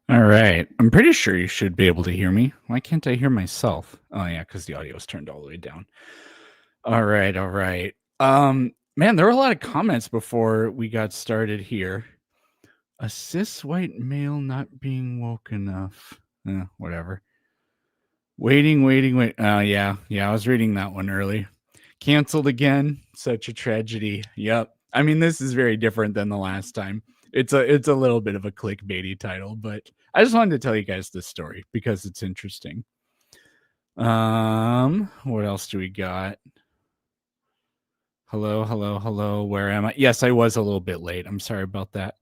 All right. I'm pretty sure you should be able to hear me. Why can't I hear myself? Oh yeah, because the audio is turned all the way down. All right, all right. Man, there were a lot of comments before we got started here. A cis white male not being woke enough. Whatever. Wait. Yeah. I was reading that one early. Canceled again. Such a tragedy. Yep. I mean, this is very different than the last time. It's a little bit of a clickbaity title, but I just wanted to tell you guys this story because it's interesting. What else do we got? Hello. Where am I? Yes, I was a little bit late. I'm sorry about that.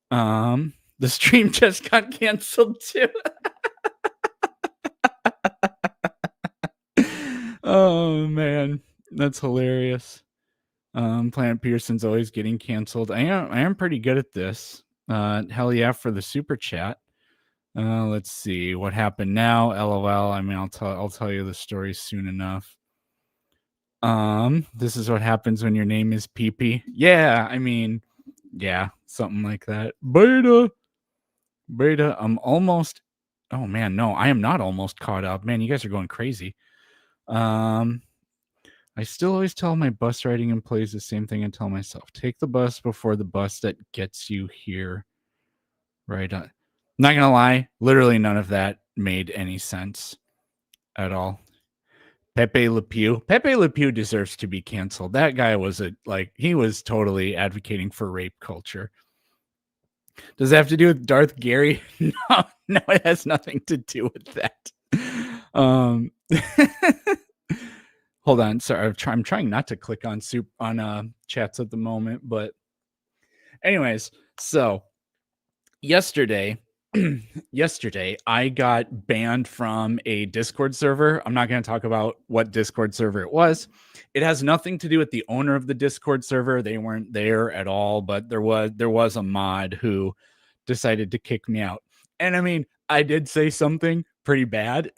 The stream just got canceled too. Oh man, that's hilarious. Planet Pearson's always getting canceled. I am pretty good at this. Hell yeah for the super chat. Let's see what happened now. LOL. I mean, I'll tell you the story soon enough. This is what happens when your name is PP. Yeah, I mean, yeah, something like that. Beta. I'm almost. Oh man, no, I am not almost caught up. Man, you guys are going crazy. I still always tell my bus riding employees the same thing I tell myself. Take the bus before the bus that gets you here. Right on. Not gonna lie, literally none of that made any sense at all. Pepe Le Pew. Pepe Le Pew deserves to be canceled. That guy was he was totally advocating for rape culture. Does it have to do with Darth Gary? No, it has nothing to do with that. Hold on, sorry. I'm trying not to click on chats at the moment, but anyways, so yesterday I got banned from a Discord server. I'm not going to talk about what Discord server it was. It has nothing to do with the owner of the Discord server. They weren't there at all, but there was a mod who decided to kick me out. And I mean, I did say something pretty bad,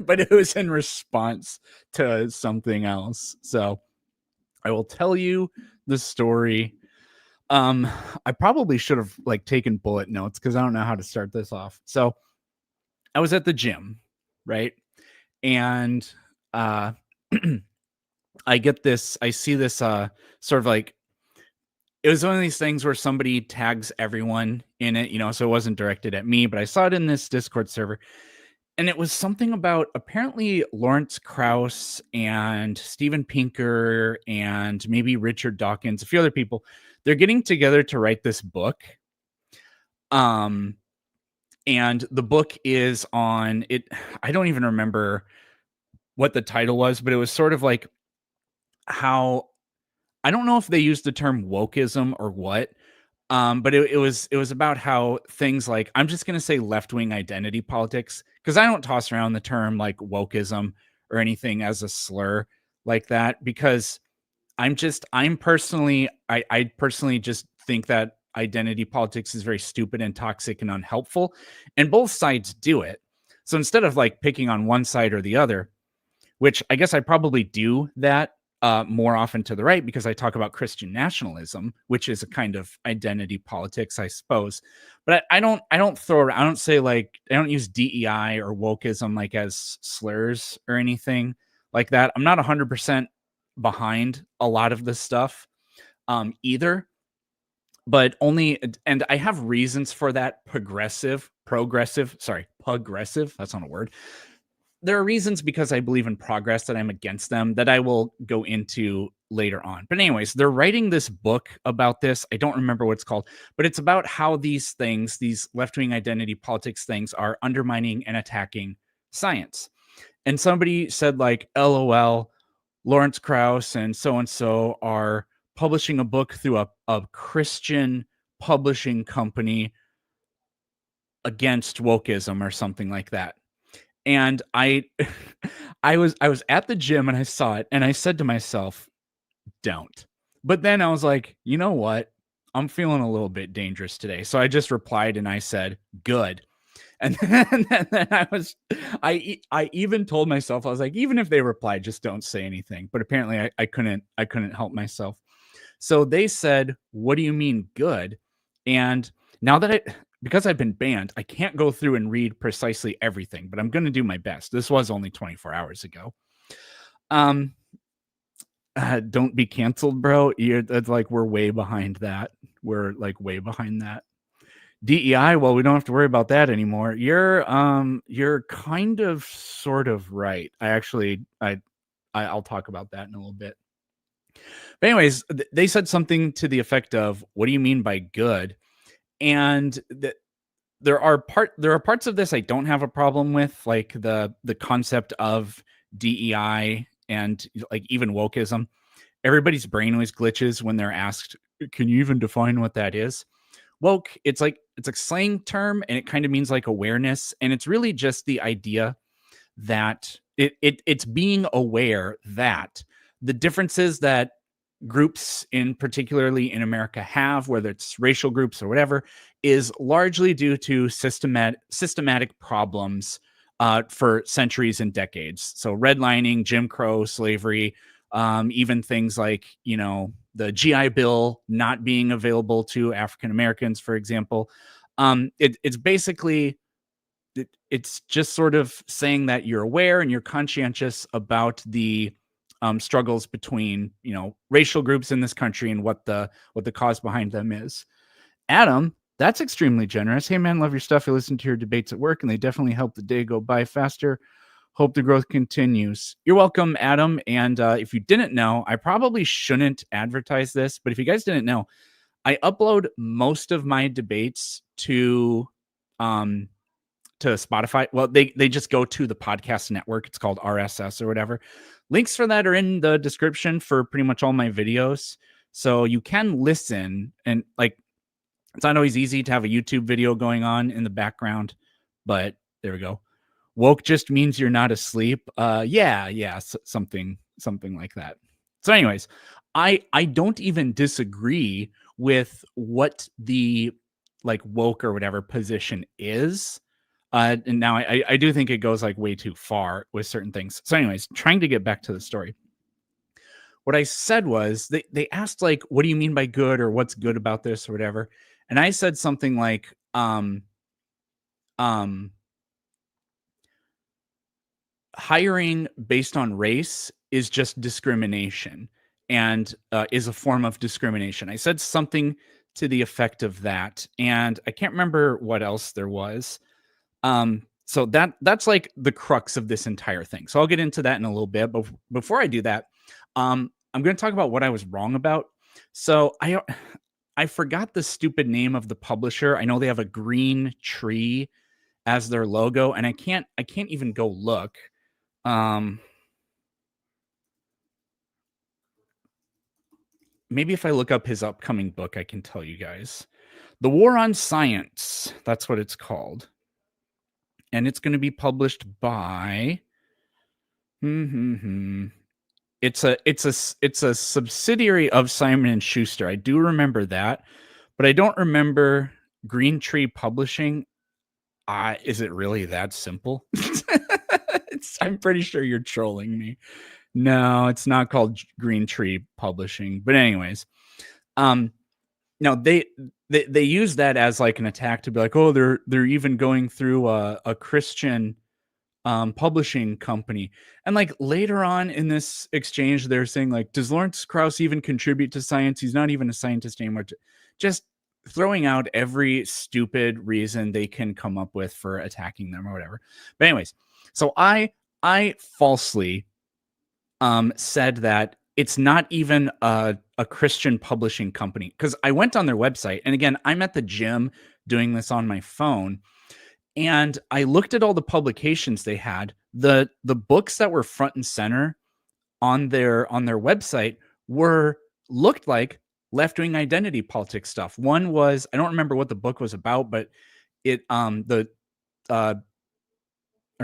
but it was in response to something else. So I will tell you the story. I probably should have taken bullet notes because I don't know how to start this off. So I was at the gym, right? And I see this sort of it was one of these things where somebody tags everyone in it, so it wasn't directed at me, but I saw it in this Discord server. And it was something about apparently Lawrence Krauss and Steven Pinker and maybe Richard Dawkins, a few other people. They're getting together to write this book. And the book is on it. I don't even remember what the title was, but it was sort of like how, I don't know if they used the term wokeism or what, but it was about how things like, I'm just going to say left-wing identity politics, because I don't toss around the term like wokeism or anything as a slur like that, because I personally just think that identity politics is very stupid and toxic and unhelpful, and both sides do it. So instead of picking on one side or the other, which I guess I probably do that more often to the right because I talk about Christian nationalism, which is a kind of identity politics, I suppose. But I don't say I don't use DEI or wokeism as slurs or anything like that. I'm not 100% behind a lot of this stuff either, but and I have reasons for that. Progressive, that's not a word. There are reasons because I believe in progress that I'm against them that I will go into later on. But anyways, they're writing this book about this. I don't remember what it's called, but it's about how these left-wing identity politics things are undermining and attacking science. And somebody said LOL, Lawrence Krauss and so are publishing a book through a Christian publishing company against wokeism or something like that. And I was at the gym and I saw it and I said to myself, don't. But then I was like, you know what? I'm feeling a little bit dangerous today. So I just replied and I said, good. And then I even told myself, I was like, even if they reply, just don't say anything. But apparently I couldn't help myself. So they said, what do you mean good? And now that because I've been banned, I can't go through and read precisely everything, but I'm going to do my best. This was only 24 hours ago. Don't be canceled, bro. That's like, we're way behind that. We're like way behind that. DEI, well, we don't have to worry about that anymore. You're kind of sort of right. I'll talk about that in a little bit. But anyways, they said something to the effect of, what do you mean by good? And there are parts of this I don't have a problem with, like the concept of DEI and like even wokeism. Everybody's brain always glitches when they're asked, can you even define what that is? Woke, it's a slang term, and it kind of means like awareness, and it's really just the idea that it's being aware that the differences that groups in particularly in America have, whether it's racial groups or whatever, is largely due to systematic problems for centuries and decades. So redlining, Jim Crow, slavery, even things like, the GI Bill not being available to African Americans, for example. It's basically, it's just sort of saying that you're aware and you're conscientious about the struggles between, racial groups in this country and what the cause behind them is. Adam, that's extremely generous. Hey man, love your stuff. I listen to your debates at work and they definitely help the day go by faster. Hope the growth continues. You're welcome, Adam. And if you didn't know, I probably shouldn't advertise this, but if you guys didn't know, I upload most of my debates to Spotify. Well, they just go to the podcast network. It's called RSS or whatever. Links for that are in the description for pretty much all my videos. So you can listen, and like, it's not always easy to have a YouTube video going on in the background, but there we go. Woke just means you're not asleep. Yeah, something like that. So anyways, I don't even disagree with what the like woke or whatever position is. And now I do think it goes like way too far with certain things. So anyways, trying to get back to the story. What I said was they asked like, what do you mean by good, or what's good about this or whatever? And I said something like, hiring based on race is just discrimination and is a form of discrimination. I said something to the effect of that, and I can't remember what else there was. So that's like the crux of this entire thing. So I'll get into that in a little bit. But before I do that, I'm going to talk about what I was wrong about. So I forgot the stupid name of the publisher. I know they have a green tree as their logo, and I can't even go look. Maybe if I look up his upcoming book, I can tell you guys. The War on Science. That's what it's called. And it's going to be published by It's a subsidiary of Simon & Schuster. I do remember that, but I don't remember Green Tree Publishing. Is it really that simple? I'm pretty sure you're trolling me. No, it's not called Green Tree Publishing. But anyways, no, they use that as like an attack to be like, oh, they're even going through a Christian publishing company. And like later on in this exchange, they're saying like, does Lawrence Krauss even contribute to science? He's not even a scientist anymore. Just throwing out every stupid reason they can come up with for attacking them or whatever. But anyways, so I falsely said that it's not even a Christian publishing company, because I went on their website, and again, I'm at the gym doing this on my phone, and I looked at all the publications they had. The books that were front and center on their website looked like left-wing identity politics stuff. One was, I don't remember what the book was about, but I don't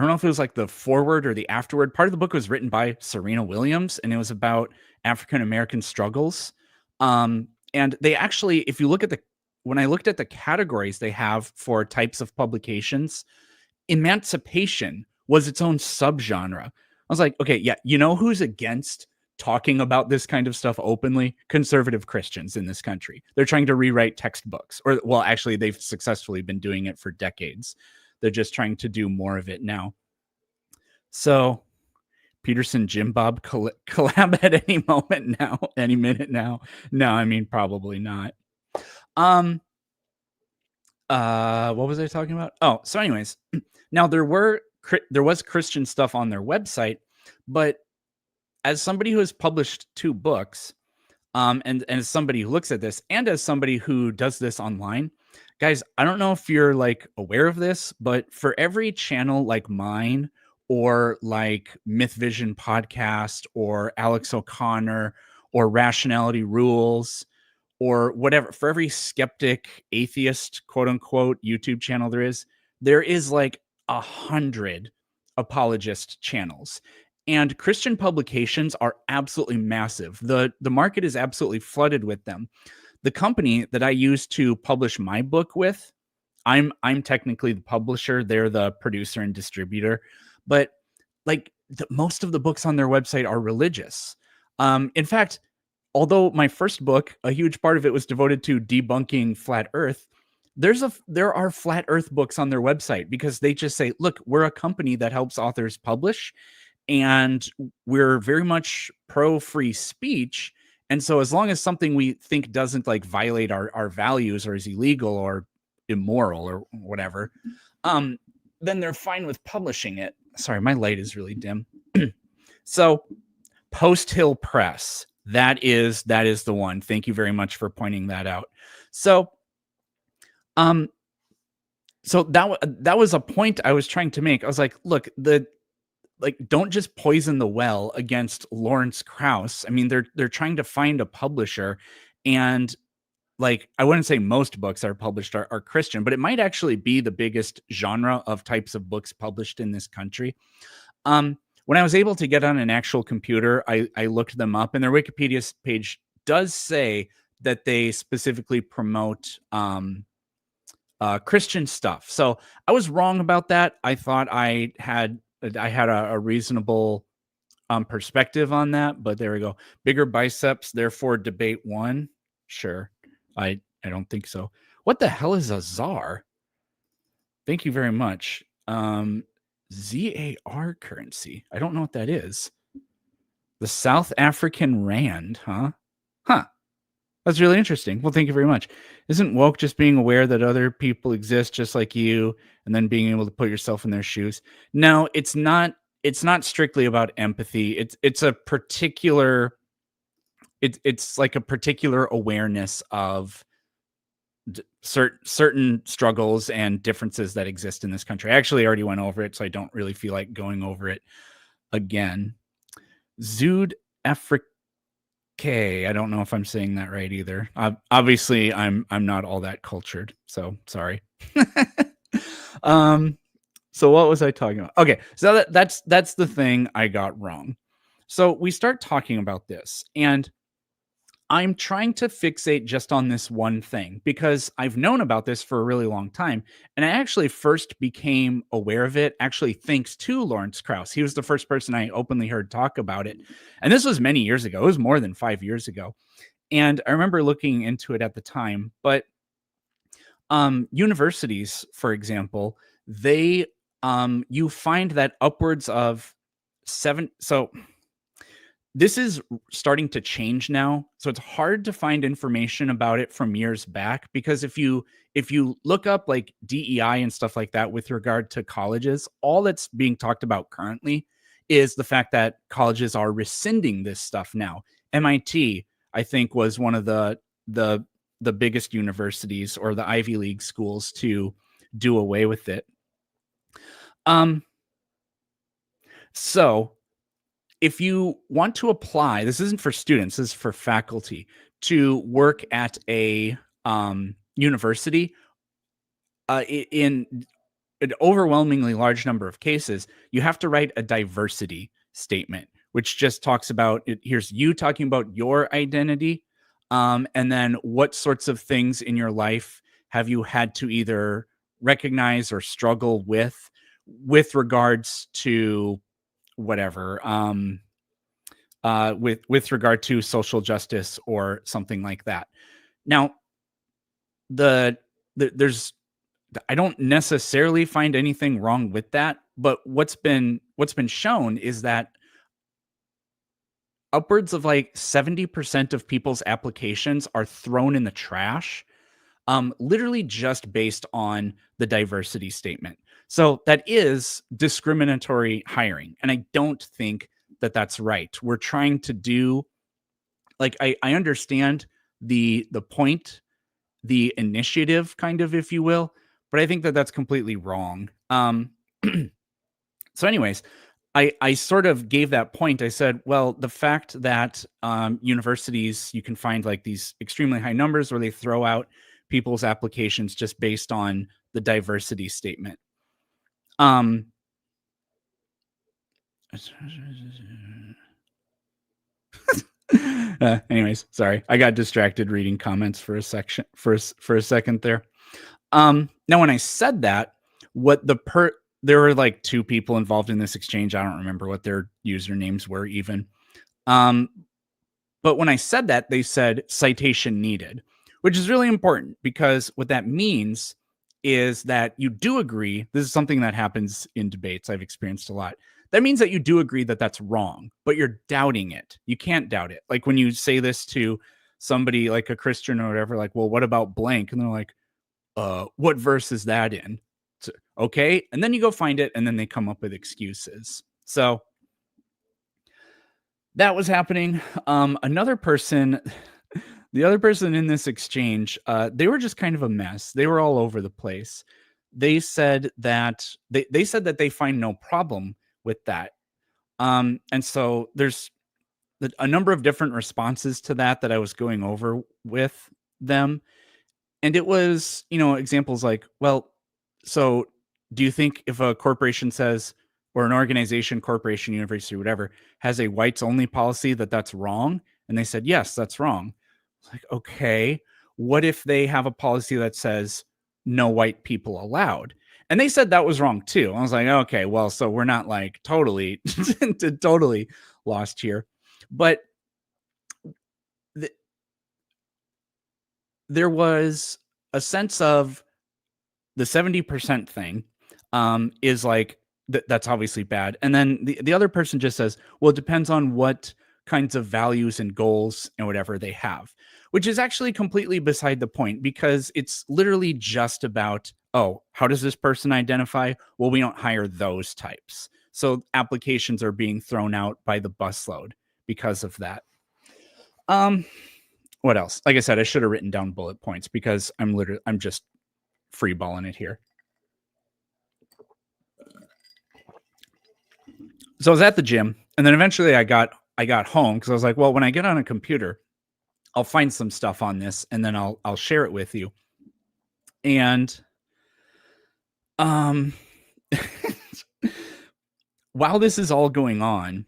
know if it was like the foreword or the afterword. Part of the book was written by Serena Williams, and it was about African-American struggles. And they actually, if you look at when I looked at the categories they have for types of publications, emancipation was its own subgenre. I was like, okay, yeah, you know who's against talking about this kind of stuff openly, conservative Christians in this country. They're trying to rewrite textbooks, or, well, actually, they've successfully been doing it for decades. They're just trying to do more of it now. So Peterson Jim Bob collab at any moment now, any minute now. No, I mean, probably not. What was I talking about? Oh, so anyways, now there was Christian stuff on their website, but as somebody who has published 2 books, and as somebody who looks at this, and as somebody who does this online, guys, I don't know if you're like aware of this, but for every channel like mine, or like Myth Vision podcast, or Alex O'Connor, or Rationality Rules, or whatever, for every skeptic, atheist, quote unquote, YouTube channel there is like 100 apologist channels. And Christian publications are absolutely massive. The market is absolutely flooded with them. The company that I use to publish my book with, I'm technically the publisher. They're the producer and distributor. But like most of the books on their website are religious. In fact, although my first book, a huge part of it was devoted to debunking flat Earth, there are flat Earth books on their website, because they just say, look, we're a company that helps authors publish, and we're very much pro free speech. And so as long as something we think doesn't like violate our values, or is illegal or immoral or whatever, then they're fine with publishing it. Sorry, my light is really dim. So Post Hill Press, that is the one. Thank you very much for pointing that out. So so that was a point I was trying to make. I was like, look, don't just poison the well against Lawrence Krauss. I mean, they're trying to find a publisher, and like, I wouldn't say most books that are published are Christian, but it might actually be the biggest genre of types of books published in this country. When I was able to get on an actual computer, I looked them up, and their Wikipedia page does say that they specifically promote Christian stuff. So I was wrong about that. I thought I had a reasonable perspective on that, but there we go. Bigger biceps, therefore debate won. Sure. I don't think so. What the hell is a ZAR? Thank you very much. ZAR currency. I don't know what that is. The South African Rand, huh? Huh. That's really interesting. Well, thank you very much. Isn't woke just being aware that other people exist just like you, and then being able to put yourself in their shoes? No, it's not. It's not strictly about empathy. It's a particular. It's like a particular awareness of certain struggles and differences that exist in this country. I actually already went over it, so I don't really feel like going over it again. Zood Afrique. I don't know if I'm saying that right either. Obviously, I'm not all that cultured, so sorry. So what was I talking about? Okay, so that's the thing I got wrong. So we start talking about this, and I'm trying to fixate just on this one thing, because I've known about this for a really long time. And I actually first became aware of it, actually, thanks to Lawrence Krauss. He was the first person I openly heard talk about it. And this was many years ago. It was more than 5 years ago. And I remember looking into it at the time. But universities, for example, they you find that upwards of 7. So this is starting to change now. So it's hard to find information about it from years back, because if you look up like DEI and stuff like that with regard to colleges, all that's being talked about currently is the fact that colleges are rescinding this stuff now. MIT, I think, was one of the biggest universities, or the Ivy League schools, to do away with it. So if you want to apply, this isn't for students, this is for faculty, to work at a university, in an overwhelmingly large number of cases, you have to write a diversity statement, which just talks about it. Here's you talking about your identity, and then what sorts of things in your life have you had to either recognize or struggle with regards to whatever, with regard to social justice or something like that. Now, there's I don't necessarily find anything wrong with that, but what's been shown is that upwards of like 70% of people's applications are thrown in the trash, literally just based on the diversity statement. So that is discriminatory hiring, and I don't think that that's right. We're trying to do like I understand the point, the initiative, kind of, if you will, but I think that that's completely wrong. So, anyways, I sort of gave that point. I said, well, the fact that universities, you can find like these extremely high numbers where they throw out people's applications just based on the diversity statement. Anyways, sorry, I got distracted reading comments for a second there. Now, when I said that, there were like two people involved in this exchange. I don't remember what their usernames were even. But when I said that, they said citation needed, which is really important because what that means is that you do agree. This is something that happens in debates I've experienced a lot. That means that you do agree that that's wrong, but you're doubting it. You can't doubt it. Like when you say this to somebody like a Christian or whatever, like, well, what about blank? And they're like, what verse is that in? So, okay. And then you go find it and then they come up with excuses. So that was happening. Another person, the other person in this exchange, they were just kind of a mess. They were all over the place. They said that they said that they find no problem with that. And so there's a number of different responses to that I was going over with them. And it was, examples like, well, so do you think if a corporation says, or an organization, corporation, university, whatever, has a whites only policy, that's wrong? And they said, yes, that's wrong. It's like, okay, what if they have a policy that says no white people allowed? And they said that was wrong too. I was like, okay, well, so we're not like totally lost here. But there was a sense of the 70% thing is like, that's obviously bad. And then the other person just says, well, it depends on what kinds of values and goals and whatever they have, which is actually completely beside the point because it's literally just about, oh, how does this person identify? Well, we don't hire those types. So applications are being thrown out by the busload because of that. What else? Like I said, I should have written down bullet points because I'm just freeballing it here. So I was at the gym, and then eventually I got home because I was like, well, when I get on a computer, I'll find some stuff on this, and then I'll share it with you. And while this is all going on,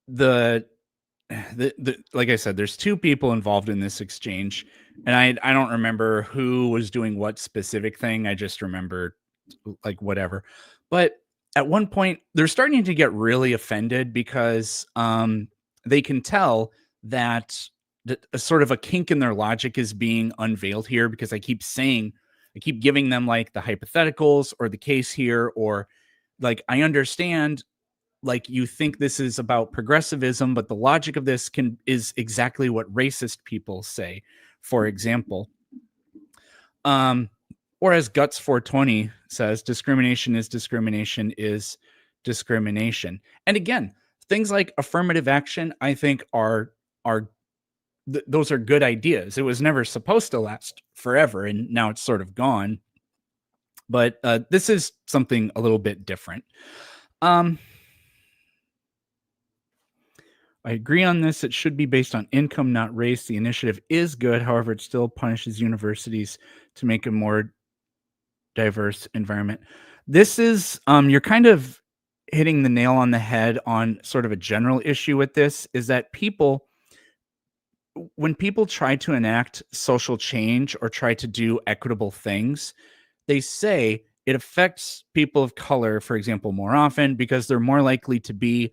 the like I said, there's two people involved in this exchange, and I don't remember who was doing what specific thing. I just remember like whatever. But at one point, they're starting to get really offended because they can tell that a sort of a kink in their logic is being unveiled here because I keep giving them like the hypotheticals or the case here, or like, I understand like you think this is about progressivism, but the logic of this is exactly what racist people say, for example. Or as Guts 420 says, discrimination is discrimination is discrimination. And again, things like affirmative action, I think those are good ideas. It was never supposed to last forever, and now it's sort of gone. But this is something a little bit different. I agree on this. It should be based on income, not race. The initiative is good. However, it still punishes universities to make a more diverse environment. This is, you're kind of hitting the nail on the head on sort of a general issue with this, is that when people try to enact social change or try to do equitable things, they say it affects people of color, for example, more often because they're more likely to be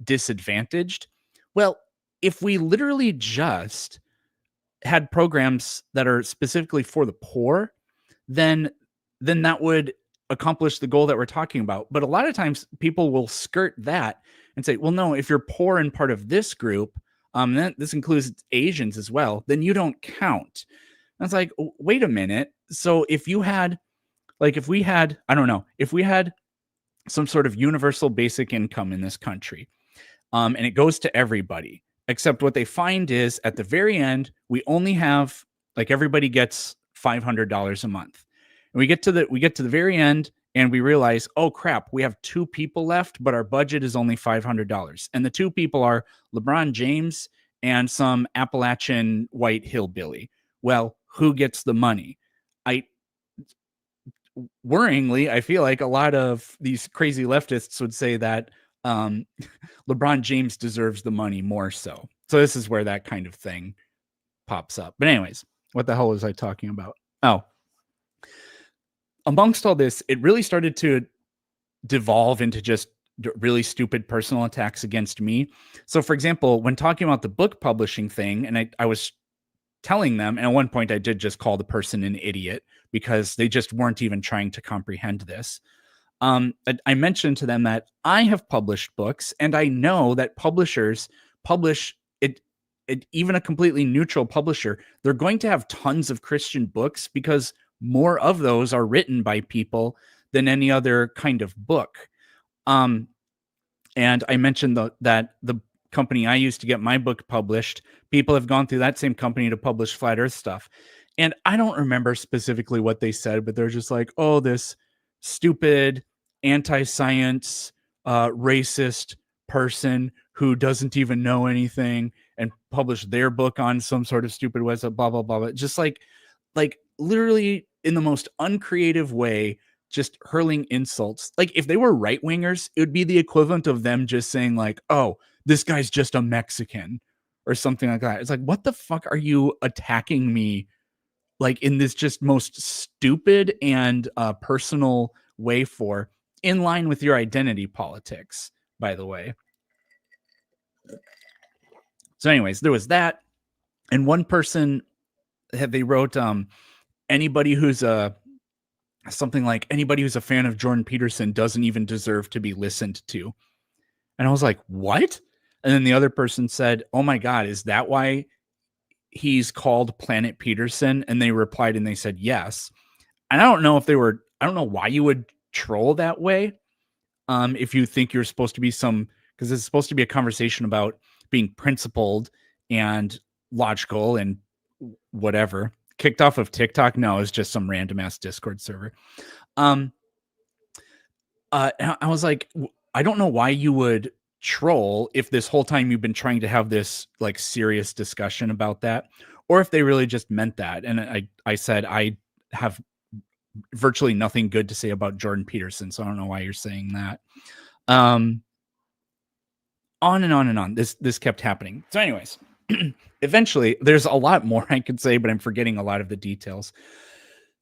disadvantaged. Well, if we literally just had programs that are specifically for the poor, then that would accomplish the goal that we're talking about. But a lot of times people will skirt that and say, well, no, if you're poor and part of this group, this includes Asians as well, then you don't count. And it's like, wait a minute. So if you had, like, if we had, I don't know, if we had some sort of universal basic income in this country, and it goes to everybody, except what they find is at the very end, we only have, like, everybody gets $500 a month. And we get to the very end and we realize, oh crap, we have 2 people left, but our budget is only $500. And the 2 people are LeBron James and some Appalachian white hillbilly. Well, who gets the money? Worryingly, I feel like a lot of these crazy leftists would say that LeBron James deserves the money more so. So this is where that kind of thing pops up. But anyways, what the hell was I talking about? Oh, amongst all this, it really started to devolve into just really stupid personal attacks against me. So for example, when talking about the book publishing thing, and I was telling them, and at one point I did just call the person an idiot because they just weren't even trying to comprehend this. I mentioned to them that I have published books, and I know that publishers publish it, even a completely neutral publisher, they're going to have tons of Christian books because more of those are written by people than any other kind of book. And I mentioned that the company I used to get my book published, people have gone through that same company to publish Flat Earth stuff. And I don't remember specifically what they said, but they're just like, oh, this stupid anti-science, racist person who doesn't even know anything and published their book on some sort of stupid website, blah, blah, blah, blah. Just like literally in the most uncreative way, just hurling insults. Like if they were right wingers, it would be the equivalent of them just saying like, oh, this guy's just a Mexican or something like that. It's like, what the fuck are you attacking me like in this just most stupid and personal way for, in line with your identity politics, by the way. So anyways, there was that. And one person they wrote, anybody who's something like anybody who's a fan of Jordan Peterson doesn't even deserve to be listened to. And I was like, what? And then the other person said, oh my God, is that why he's called Planet Peterson? And they replied and they said, yes. And I don't know why you would troll that way. If you think you're supposed to be because it's supposed to be a conversation about being principled and logical and whatever. Kicked off of TikTok? No, it's just some random ass Discord server. I was like, I don't know why you would troll if this whole time you've been trying to have this like serious discussion about that, or if they really just meant that. And I said, I have virtually nothing good to say about Jordan Peterson, so I don't know why you're saying that. On and on and on. This kept happening. So anyways, eventually there's a lot more I could say, but I'm forgetting a lot of the details.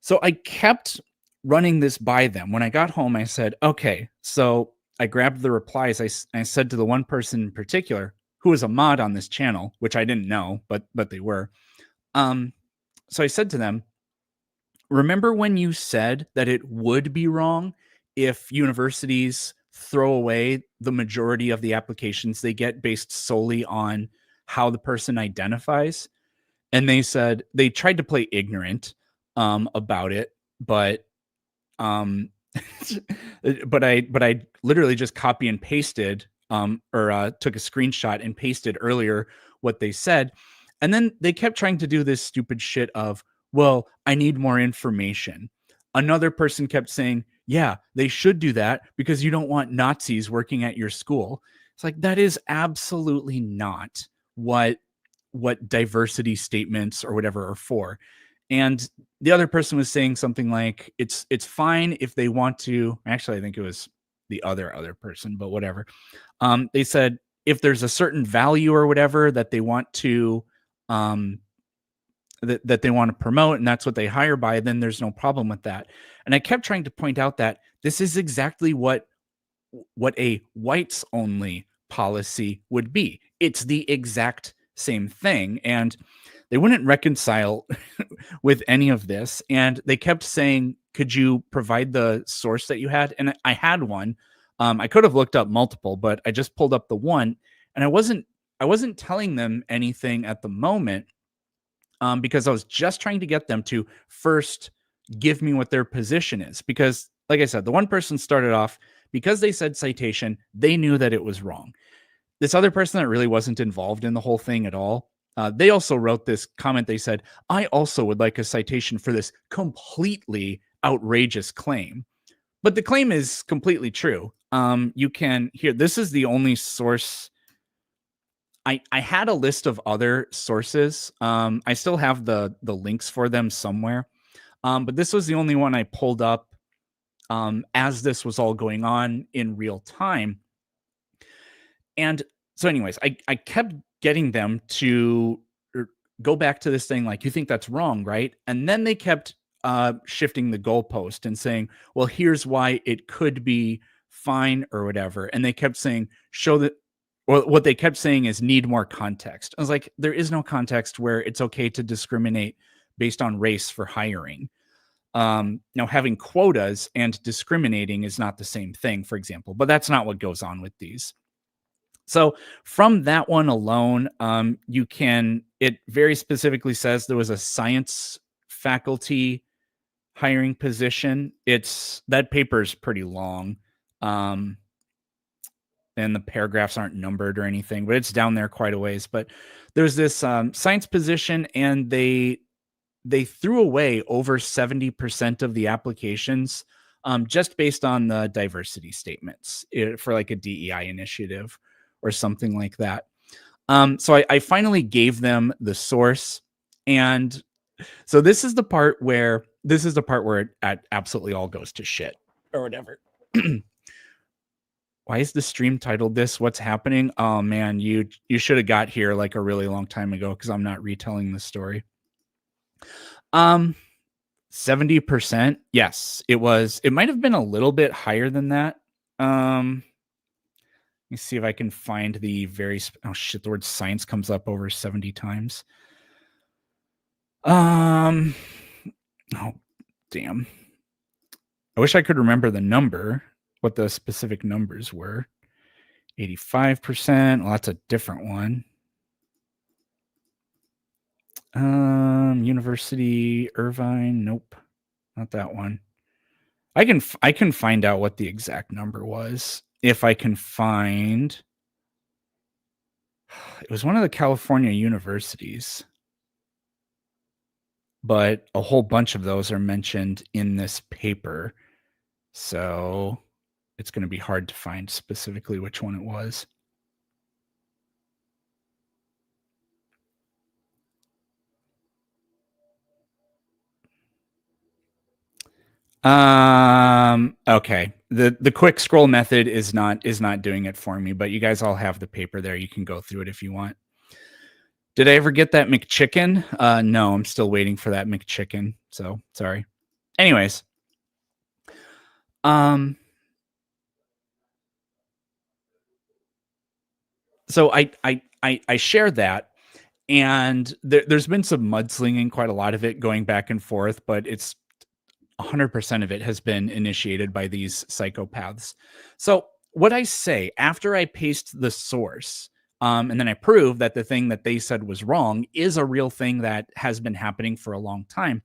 So I kept running this by them. When I got home, I said, okay, so I grabbed the replies. I said to the one person in particular who was a mod on this channel, which I didn't know, but they were. So I said to them, remember when you said that it would be wrong if universities throw away the majority of the applications they get based solely on how the person identifies? And they said they tried to play ignorant about it, but but I literally just copy and pasted or took a screenshot and pasted earlier what they said. And then they kept trying to do this stupid shit of, well, I need more information. Another person kept saying, yeah, they should do that because you don't want Nazis working at your school. It's like, that is absolutely not what diversity statements or whatever are for. And the other person was saying something like, it's fine if they want to. Actually, I think it was the other person, but whatever. They said if there's a certain value or whatever that they want to that they want to promote, and that's what they hire by, then there's no problem with that. And I kept trying to point out that this is exactly what a whites only policy would be. It's the exact same thing. And they wouldn't reconcile with any of this. And they kept saying, could you provide the source that you had? And I had one. I could have looked up multiple, but I just pulled up the one, and I wasn't telling them anything at the moment, because I was just trying to get them to first give me what their position is. Because, like I said, the one person started off, because they said citation, they knew that it was wrong. This other person that really wasn't involved in the whole thing at all, they also wrote this comment. They said, I also would like a citation for this completely outrageous claim. But the claim is completely true. You can hear, this is the only source. I had a list of other sources. I still have the links for them somewhere. But this was the only one I pulled up as this was all going on in real time. And so anyways, I kept getting them to go back to this thing like, you think that's wrong, right? And then they kept shifting the goalpost and saying, well, here's why it could be fine or whatever. And they kept saying, show that, or what they kept saying is need more context. I was like, there is no context where it's okay to discriminate based on race for hiring. Now, having quotas and discriminating is not the same thing, for example, but that's not what goes on with these. So from that one alone, it very specifically says there was a science faculty hiring position. That paper is pretty long. And the paragraphs aren't numbered or anything, but it's down there quite a ways. But there's this science position, and they threw away over 70% of the applications just based on the diversity statements for like a DEI initiative or something like that. So I finally gave them the source. And so this is the part where it absolutely all goes to shit or whatever. Why is the stream titled this? What's happening? Oh man, you should have got here like a really long time ago, because I'm not retelling the story. 70%. Yes, it was. It might have been a little bit higher than that. Let me see if I can find the oh shit, the word science comes up over 70 times. Oh damn. I wish I could remember the number, what the specific numbers were. 85%. Well, that's a different one. University Irvine. Nope, not that one. I can find out what the exact number was if I can find. It was one of the California universities, but a whole bunch of those are mentioned in this paper, so it's going to be hard to find specifically which one it was. Okay. The quick scroll method is not doing it for me, but you guys all have the paper there. You can go through it if you want. Did I ever get that McChicken? No, I'm still waiting for that McChicken. So sorry. Anyways. So I shared that, and there's been some mudslinging, quite a lot of it going back and forth, but it's 100% of it has been initiated by these psychopaths. So what I say after I paste the source, and then I prove that the thing that they said was wrong is a real thing that has been happening for a long time.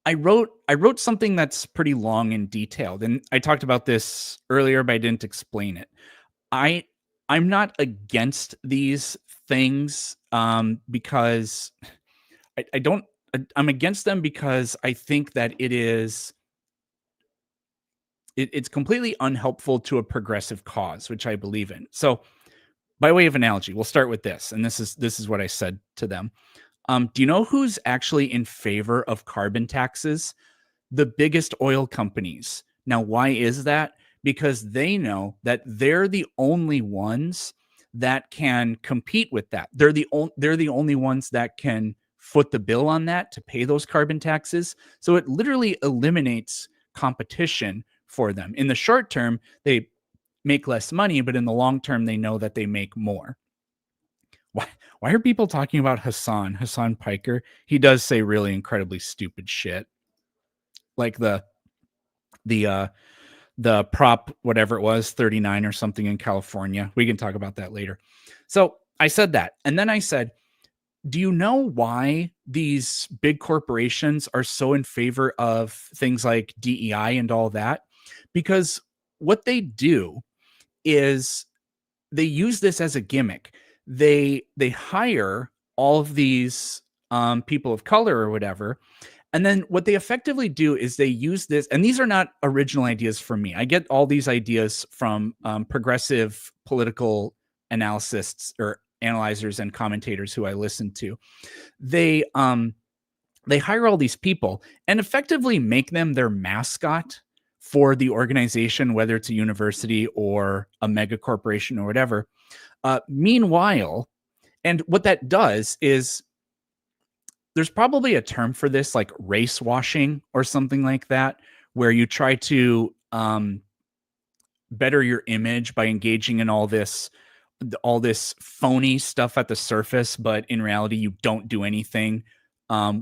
I wrote something that's pretty long and detailed, and I talked about this earlier, but I didn't explain it. I'm not against these things because I don't. I'm against them because I think that it's completely unhelpful to a progressive cause, which I believe in. So, by way of analogy, we'll start with this, and this is what I said to them. Do you know who's actually in favor of carbon taxes? The biggest oil companies. Now, why is that? Because they know that they're the only ones that can compete with that. They're the only ones that can foot the bill on that to pay those carbon taxes. So it literally eliminates competition for them. In the short term, they make less money, but in the long term, they know that they make more. Why are people talking about Hassan Piker? He does say really incredibly stupid shit. Like the prop, whatever it was, 39 or something in California. We can talk about that later. So I said that. And then I said, do you know why these big corporations are so in favor of things like DEI and all that? Because what they do is they use this as a gimmick. They hire all of these people of color or whatever, and then what they effectively do is they use this, and these are not original ideas from me. I get all these ideas from progressive political analysts or analyzers and commentators who I listen to. They hire all these people and effectively make them their mascot for the organization, whether it's a university or a mega corporation or whatever. Meanwhile, and what that does is there's probably a term for this, like race washing or something like that, where you try to better your image by engaging in all this phony stuff at the surface, but in reality, you don't do anything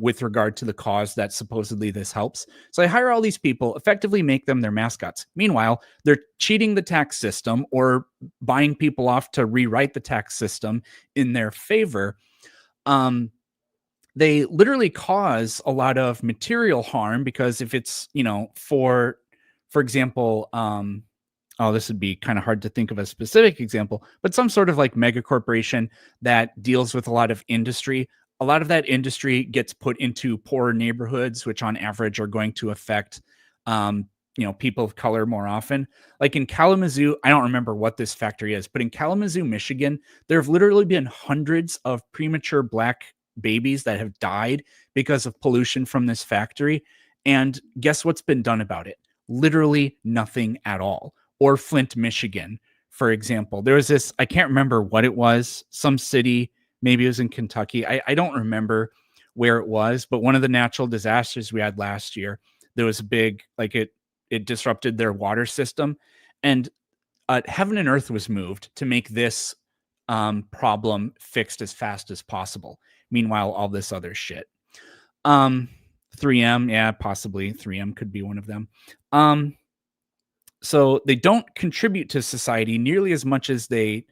with regard to the cause that supposedly this helps. So I hire all these people, effectively make them their mascots. Meanwhile, they're cheating the tax system or buying people off to rewrite the tax system in their favor. They literally cause a lot of material harm because if it's, for example, this would be kind of hard to think of a specific example, but some sort of like mega corporation that deals with a lot of industry. A lot of that industry gets put into poorer neighborhoods, which on average are going to affect, people of color more often. Like in Kalamazoo, I don't remember what this factory is, but in Kalamazoo, Michigan, there have literally been hundreds of premature Black babies that have died because of pollution from this factory. And guess what's been done about it? Literally nothing at all. Or Flint, Michigan, for example. There was this, I can't remember what it was, some city, maybe it was in Kentucky. I don't remember where it was, but one of the natural disasters we had last year, there was a big, like it disrupted their water system, and heaven and earth was moved to make this problem fixed as fast as possible. Meanwhile, all this other shit. 3M, yeah, possibly 3M could be one of them. So they don't contribute to society nearly as much as they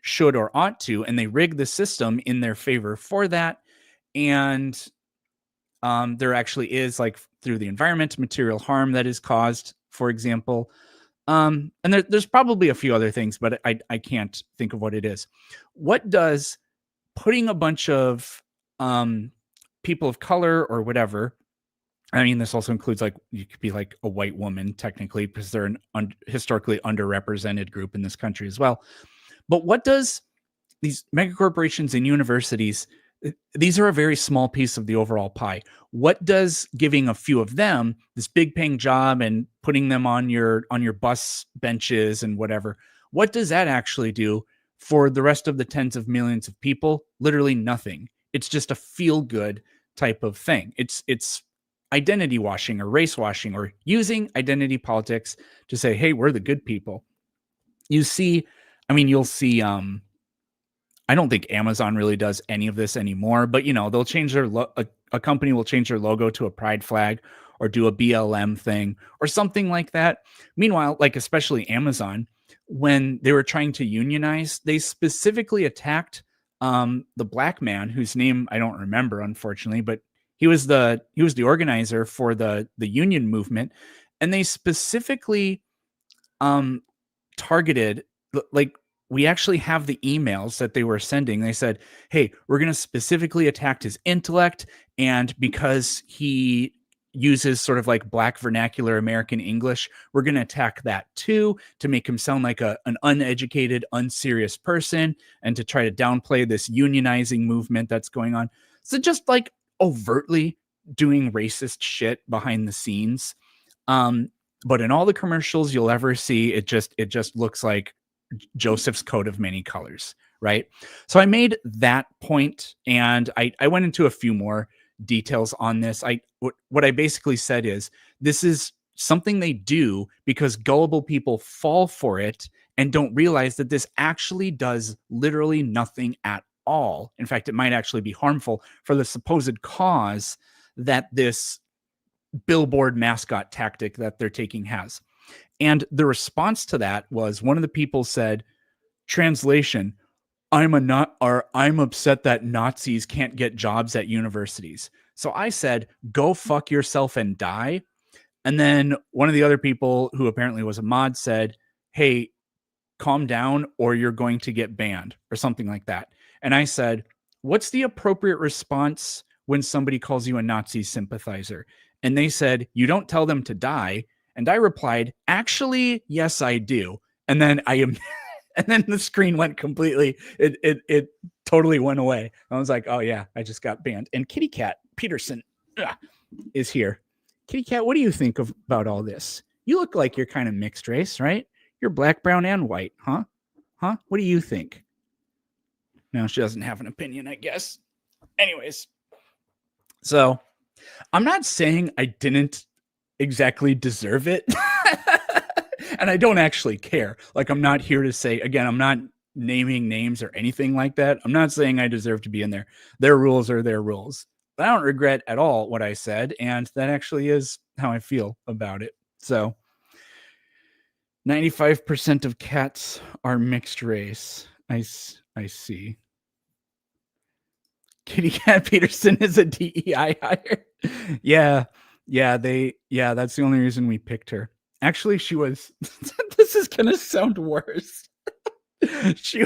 should or ought to, and they rig the system in their favor for that. And there actually is, like, through the environment, material harm that is caused, for example. And there's probably a few other things, but I can't think of what it is. What does putting a bunch of people of color or whatever, I mean, this also includes, like, you could be like a white woman technically because they're an historically underrepresented group in this country as well. But what does these mega corporations and universities, these are a very small piece of the overall pie. What does giving a few of them this big paying job and putting them on your bus benches and whatever, what does that actually do for the rest of the tens of millions of people? Literally nothing. It's just a feel good type of thing. It's identity washing or race washing or using identity politics to say, hey, we're the good people. You'll see, I don't think Amazon really does any of this anymore, but they'll change their a company will change their logo to a pride flag or do a BLM thing or something like that. Meanwhile, like especially Amazon, when they were trying to unionize, they specifically attacked the Black man whose name I don't remember, unfortunately, but he was the organizer for the union movement, and they specifically targeted, like, we actually have the emails that they were sending. They said, hey, we're going to specifically attack his intellect, and because he uses sort of like Black vernacular American English, we're going to attack that too, to make him sound like an uneducated, unserious person, and to try to downplay this unionizing movement that's going on. So just like overtly doing racist shit behind the scenes. But in all the commercials you'll ever see, it just looks like Joseph's coat of many colors, right? So I made that point, and I went into a few more details on this. What I basically said is, this is something they do because gullible people fall for it and don't realize that this actually does literally nothing at all. In fact, it might actually be harmful for the supposed cause that this billboard mascot tactic that they're taking has. And the response to that was, one of the people said, translation, I'm upset that Nazis can't get jobs at universities. So I said, go fuck yourself and die. And then one of the other people, who apparently was a mod, said, hey, calm down or you're going to get banned, or something like that. And I said, what's the appropriate response when somebody calls you a Nazi sympathizer? And they said, you don't tell them to die. And I replied, actually, yes, I do. And then and then the screen went completely, it totally went away. I was like, oh yeah, I just got banned. And Kitty Cat Peterson is here. Kitty Cat, what do you think about all this? You look like you're kind of mixed race, right? You're black, brown, and white, huh? Huh? What do you think? No, she doesn't have an opinion, I guess. Anyways, so I'm not saying I didn't exactly deserve it. And I don't actually care. Like, I'm not here to say, again, I'm not naming names or anything like that. I'm not saying I deserve to be in there. Their rules are their rules. But I don't regret at all what I said. And that actually is how I feel about it. So 95% of cats are mixed race. I see. Kitty Cat Peterson is a DEI hire. Yeah, that's the only reason we picked her. Actually, she was, this is going to sound worse. She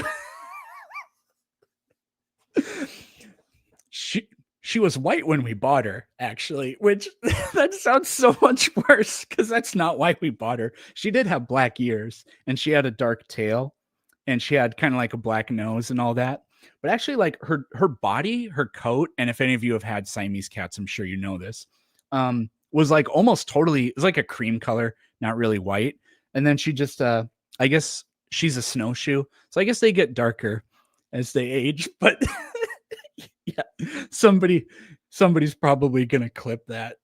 was white when we bought her, actually, which that sounds so much worse because that's not why we bought her. She did have black ears and she had a dark tail and she had kind of like a black nose and all that. But actually, like her body, her coat, and if any of you have had Siamese cats, I'm sure you know this, was like almost totally, it was like a cream color, not really white. And then she just, I guess she's a snowshoe. So I guess they get darker as they age. But yeah, somebody's probably going to clip that.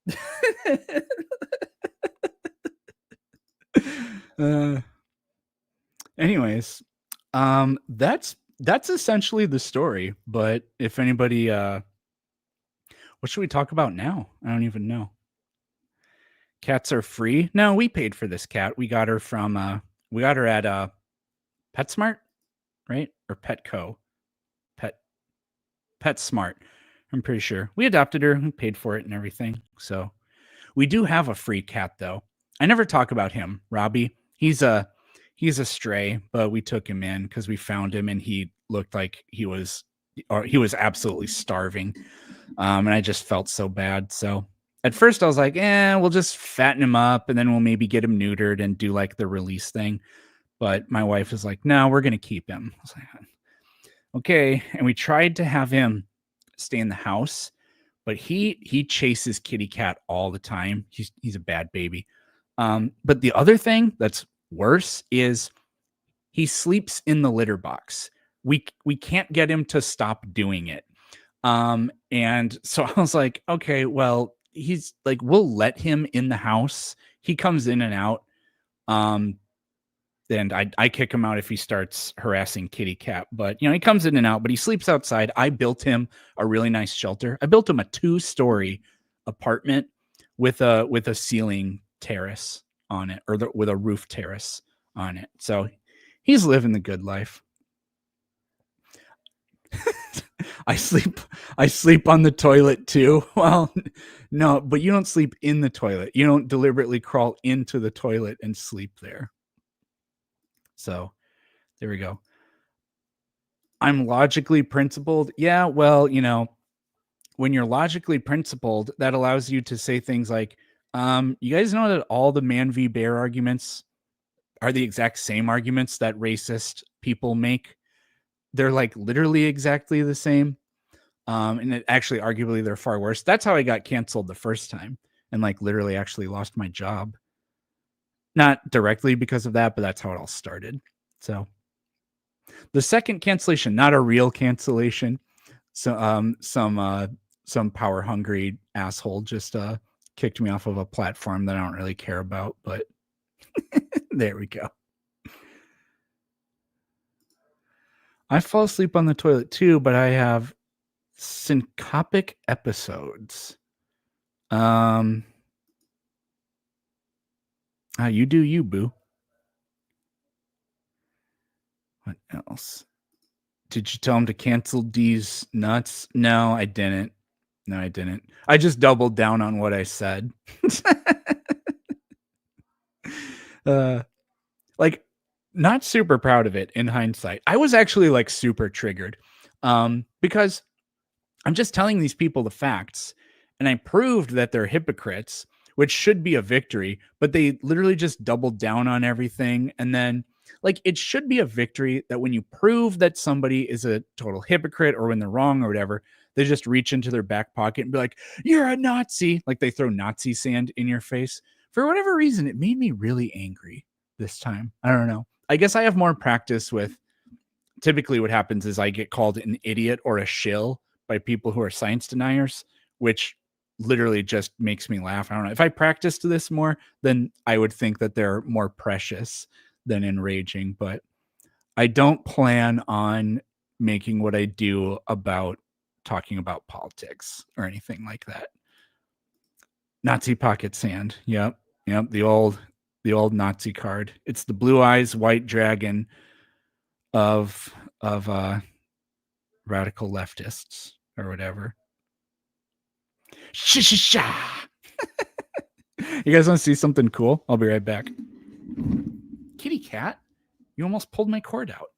Anyways, that's essentially the story. But if anybody, what should we talk about now? I don't even know. Cats are free. No, we paid for this cat. We got her from, we got her at PetSmart, right? Or Petco, PetSmart. I'm pretty sure we adopted her. We paid for it and everything. So we do have a free cat though. I never talk about him, Robbie. He's a stray, but we took him in because we found him and he looked like he was absolutely starving. And I just felt so bad. So at first I was like, we'll just fatten him up and then we'll maybe get him neutered and do like the release thing. But my wife is like, no, we're going to keep him. I was like, okay. And we tried to have him stay in the house, but he chases Kitty Cat all the time. He's a bad baby. But the other thing that's worse is he sleeps in the litter box. We can't get him to stop doing it. And so I was like, okay, well, he's like, we'll let him in the house. He comes in and out. And I kick him out if he starts harassing Kitty Cat. But, he comes in and out, but he sleeps outside. I built him a really nice shelter. I built him a 2-story apartment with a ceiling terrace on it, or with a roof terrace on it. So he's living the good life. I sleep on the toilet too. Well, no, but you don't sleep in the toilet. You don't deliberately crawl into the toilet and sleep there. So there we go. I'm logically principled. Yeah, well, when you're logically principled, that allows you to say things like, you guys know that all the man v bear arguments are the exact same arguments that racist people make. They're like literally exactly the same. And it actually, arguably, they're far worse. That's how I got canceled the first time and like literally actually lost my job. Not directly because of that, but that's how it all started. So the second cancellation, not a real cancellation. So some power hungry asshole just kicked me off of a platform that I don't really care about, but there we go. I fall asleep on the toilet too, but I have syncopic episodes. You do you, boo. What else? Did you tell him to cancel D's nuts? No, I didn't. I just doubled down on what I said. Like, not super proud of it in hindsight. I was actually like super triggered because I'm just telling these people the facts, and I proved that they're hypocrites, which should be a victory, but they literally just doubled down on everything. And then, like, it should be a victory that when you prove that somebody is a total hypocrite or when they're wrong or whatever, they just reach into their back pocket and be like, "You're a Nazi." Like they throw Nazi sand in your face. For whatever reason, it made me really angry this time. I don't know. I guess I have more practice with, typically what happens is I get called an idiot or a shill by people who are science deniers, which literally just makes me laugh. I don't know. If I practiced this more, then I would think that they're more precious than enraging, but I don't plan on making what I do about talking about politics or anything like that. Nazi pocket sand. Yep. The old Nazi card. It's the blue eyes white dragon of radical leftists or whatever. Sha. You guys want to see something cool? I'll be right back. Kitty cat, you almost pulled my cord out.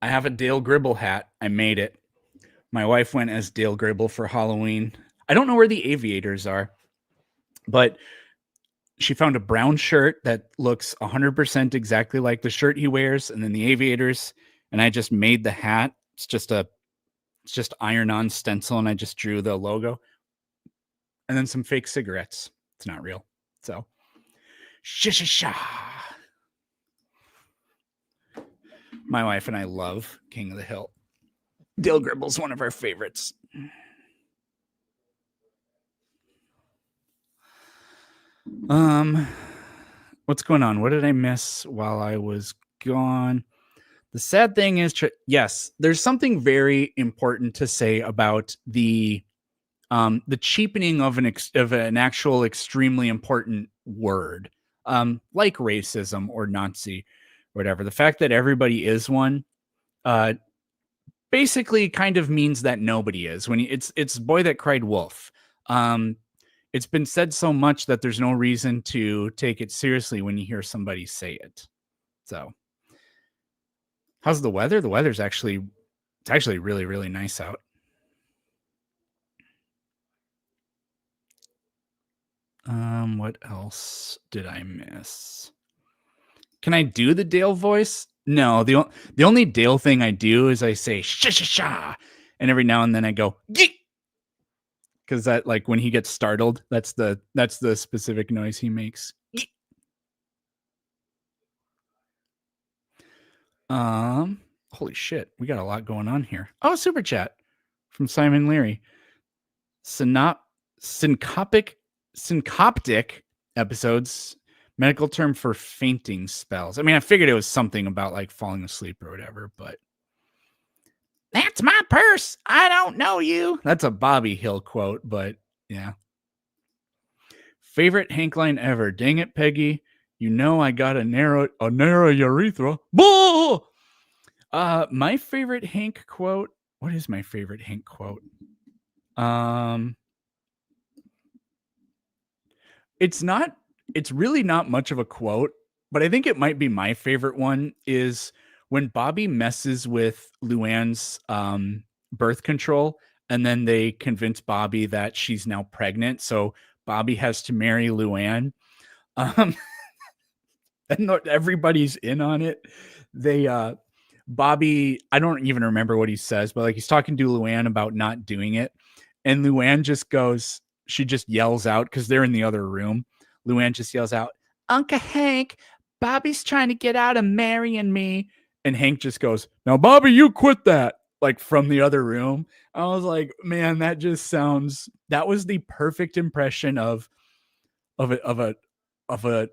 I have a Dale Gribble hat. I made it. My wife went as Dale Gribble for Halloween. I don't know where the aviators are, but she found a brown shirt that looks 100% exactly like the shirt he wears, and then the aviators, and I just made the hat. It's just iron-on stencil, and I just drew the logo. And then some fake cigarettes. It's not real. So, sha. My wife and I love King of the Hill. Dale Gribble's one of our favorites. What's going on? What did I miss while I was gone? The sad thing is, yes, there's something very important to say about the cheapening of an actual extremely important word, like racism or Nazi, or whatever. The fact that everybody is one, basically kind of means that nobody is. When it's boy that cried wolf. It's been said so much that there's no reason to take it seriously when you hear somebody say it. So, how's the weather? The weather's actually really, really nice out. What else did I miss? Can I do the Dale voice? No, the only Dale thing I do is I say sha, and every now and then I go geek, because that, like, when he gets startled, that's the specific noise he makes. Geek. Holy shit, we got a lot going on here. Oh, super chat from Simon Leary. Syncoptic episodes, medical term for fainting spells. I mean, I figured it was something about like falling asleep or whatever, but that's my purse. I don't know you. That's a Bobby Hill quote, but yeah. Favorite Hank line ever. Dang it, Peggy. You know I got a narrow urethra. Boo! My favorite Hank quote. What is my favorite Hank quote? It's really not much of a quote, but I think it might be my favorite one is when Bobby messes with Luann's birth control, and then they convince Bobby that she's now pregnant, so Bobby has to marry Luann. and everybody's in on it. They Bobby, I don't even remember what he says, but like he's talking to Luann about not doing it, and Luann just goes, she just yells out because they're in the other room. Luann just yells out, "Uncle Hank, Bobby's trying to get out of marrying me," and Hank just goes, "Now, Bobby, you quit that!" Like from the other room. I was like, man, that just sounds. That was the perfect impression of a of a of a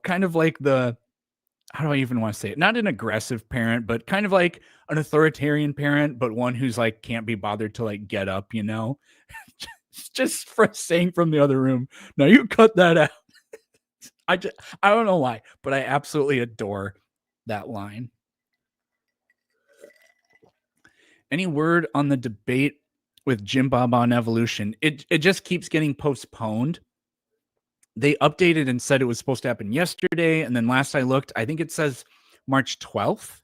kind of like the, how do I even want to say it? Not an aggressive parent, but kind of like an authoritarian parent, but one who's like can't be bothered to like get up, just for saying from the other room, "Now you cut that out." I don't know why, but I absolutely adore that line. Any word on the debate with Jim Bob on evolution? It just keeps getting postponed. They updated and said it was supposed to happen yesterday, and then last I looked, I think it says March 12th,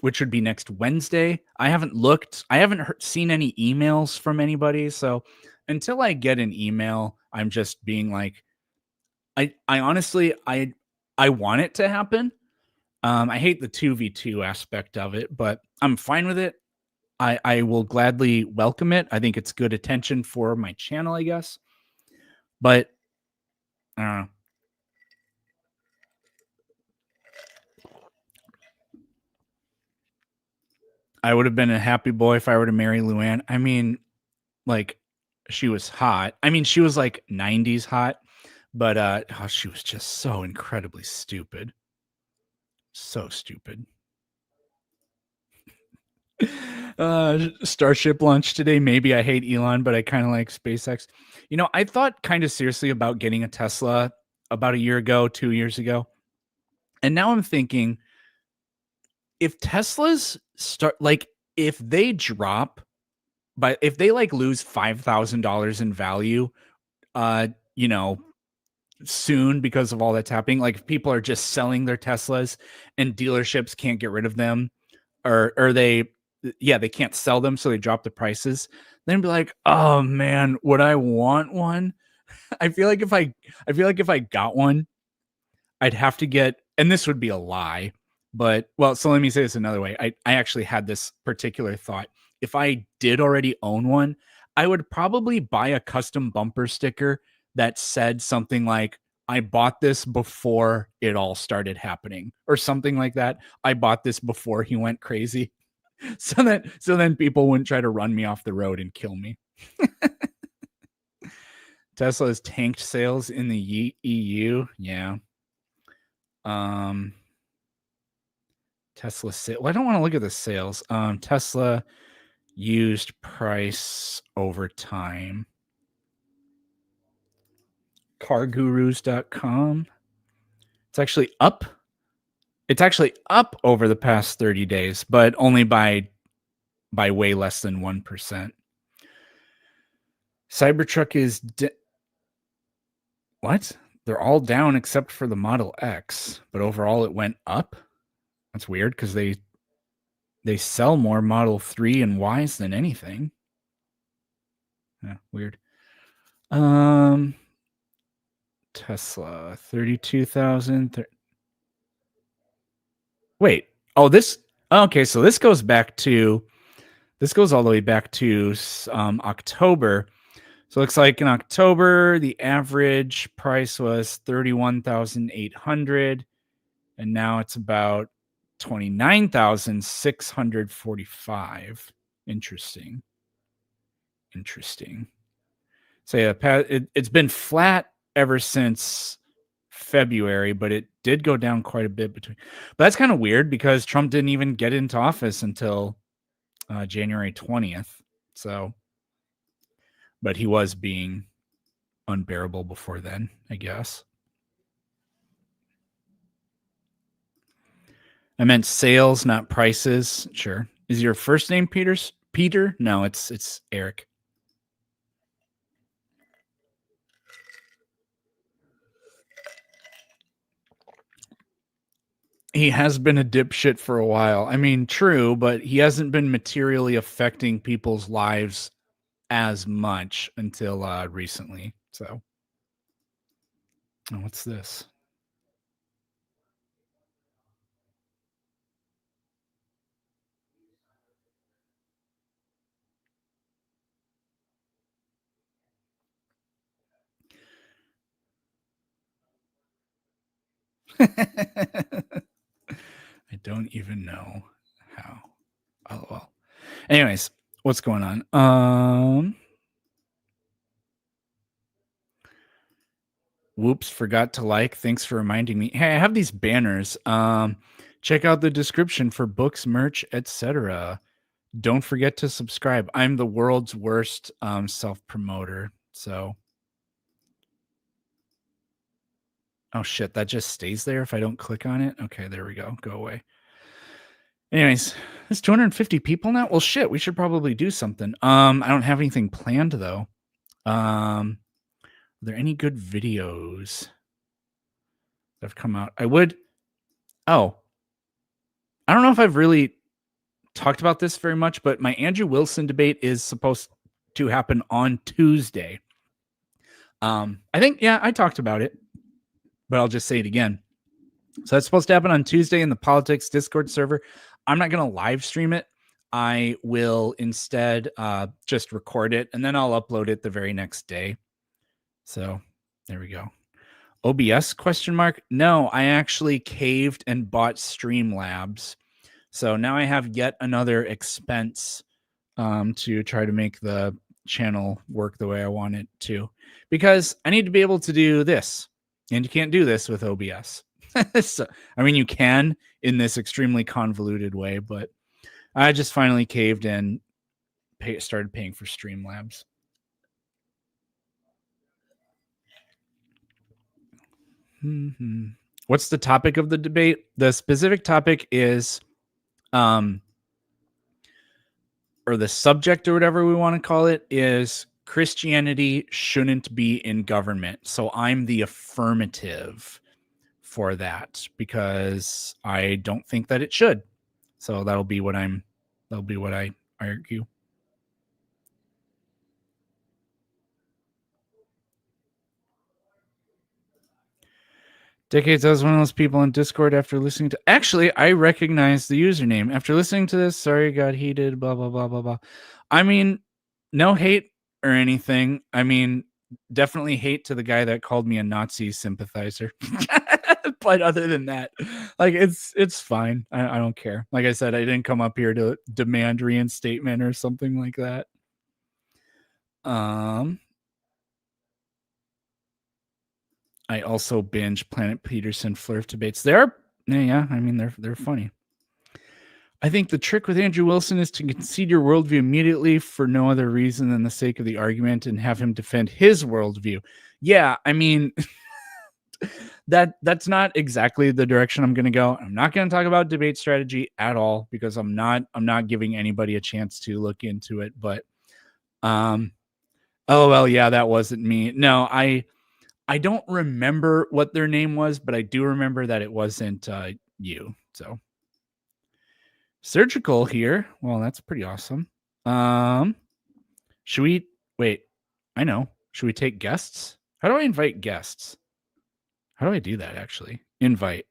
which would be next Wednesday. I haven't looked. I haven't seen any emails from anybody, so until I get an email, I'm just being like, I honestly, I want it to happen. I hate the 2v2 aspect of it, but I'm fine with it. I will gladly welcome it. I think it's good attention for my channel, I guess. But I don't know. I would have been a happy boy if I were to marry Luann. I mean, like, she was hot. I mean, she was like 90s hot, but she was just so incredibly stupid. So stupid. Starship launch today. Maybe I hate Elon, but I kind of like SpaceX. I thought kind of seriously about getting a Tesla about a year ago, 2 years ago. And now I'm thinking, if Teslas start, like, if they drop, but if they like lose $5,000 in value, uh, you know, soon because of all that's happening, like if people are just selling their Teslas and dealerships can't get rid of them, or they can't sell them, so they drop the prices, then be like, oh man, would I want one? I feel like if I got one, I'd have to get, and this would be a lie, but well, so let me say this another way. I actually had this particular thought. If I did already own one, I would probably buy a custom bumper sticker that said something like, "I bought this before it all started happening," or something like that. "I bought this before he went crazy." So then people wouldn't try to run me off the road and kill me. Tesla has tanked sales in the EU. Yeah. Tesla sale. Well, I don't want to look at the sales. Tesla used price over time. Cargurus.com. It's actually up. It's actually up over the past 30 days, but only by way less than 1%. Cybertruck is what? They're all down except for the Model X, but overall it went up. That's weird because they sell more Model 3 and Ys than anything. Yeah, weird. Tesla 32,000. Wait. Oh, this. Okay, so this goes all the way back to October. So it looks like in October the average price was 31,800, and now it's about 29,645. Interesting. So yeah, it's been flat ever since February, but it did go down quite a bit between. But that's kind of weird because Trump didn't even get into office until January 20th. So, but he was being unbearable before then, I guess. I meant sales, not prices. Sure. Is your first name Peter? No, it's Eric. He has been a dipshit for a while. I mean, true, but he hasn't been materially affecting people's lives as much until recently. So Oh, what's this? I don't even know how. Oh well. Anyways, what's going on? Whoops, forgot to like. Thanks for reminding me. Hey, I have these banners. Check out the description for books, merch, etc. Don't forget to subscribe. I'm the world's worst self-promoter. So, oh shit, that just stays there if I don't click on it. Okay, there we go. Go away. Anyways, there's 250 people now. Well, shit, we should probably do something. I don't have anything planned though. Are there any good videos that have come out? I would. Oh, I don't know if I've really talked about this very much, but my Andrew Wilson debate is supposed to happen on Tuesday. I think, yeah, I talked about it, but I'll just say it again. So it's supposed to happen on Tuesday in the politics Discord server. I'm not going to live stream it. I will instead just record it, and then I'll upload it the very next day. So there we go. OBS question mark? No, I actually caved and bought Streamlabs. So now I have yet another expense to try to make the channel work the way I want it to, because I need to be able to do this, and you can't do this with OBS. So, I mean, you can in this extremely convoluted way, but I just finally caved and started paying for Streamlabs. What's the topic of the debate? The specific topic is, or the subject or whatever we want to call it, is Christianity shouldn't be in government. So I'm the affirmative for that because I don't think that it should. So that'll be what I argue. Decades, I was one of those people in Discord after listening to. Actually, I recognize the username after listening to this. Sorry, got heated. Blah blah blah blah blah. I mean, no hate or anything. I mean, definitely hate to the guy that called me a Nazi sympathizer. But other than that, like it's fine. I don't care. Like I said, I didn't come up here to demand reinstatement or something like that. I also binge Planet Peterson Flurf debates. I mean, they're funny. I think the trick with Andrew Wilson is to concede your worldview immediately for no other reason than the sake of the argument and have him defend his worldview. Yeah, I mean, that's not exactly the direction I'm going to go. I'm not going to talk about debate strategy at all because I'm not giving anybody a chance to look into it. But, oh well, yeah, that wasn't me. No, I don't remember what their name was, but I do remember that it wasn't you. So surgical here. Well, that's pretty awesome. Should we wait? I know. Should we take guests? How do I invite guests? How do I do that actually? Invite,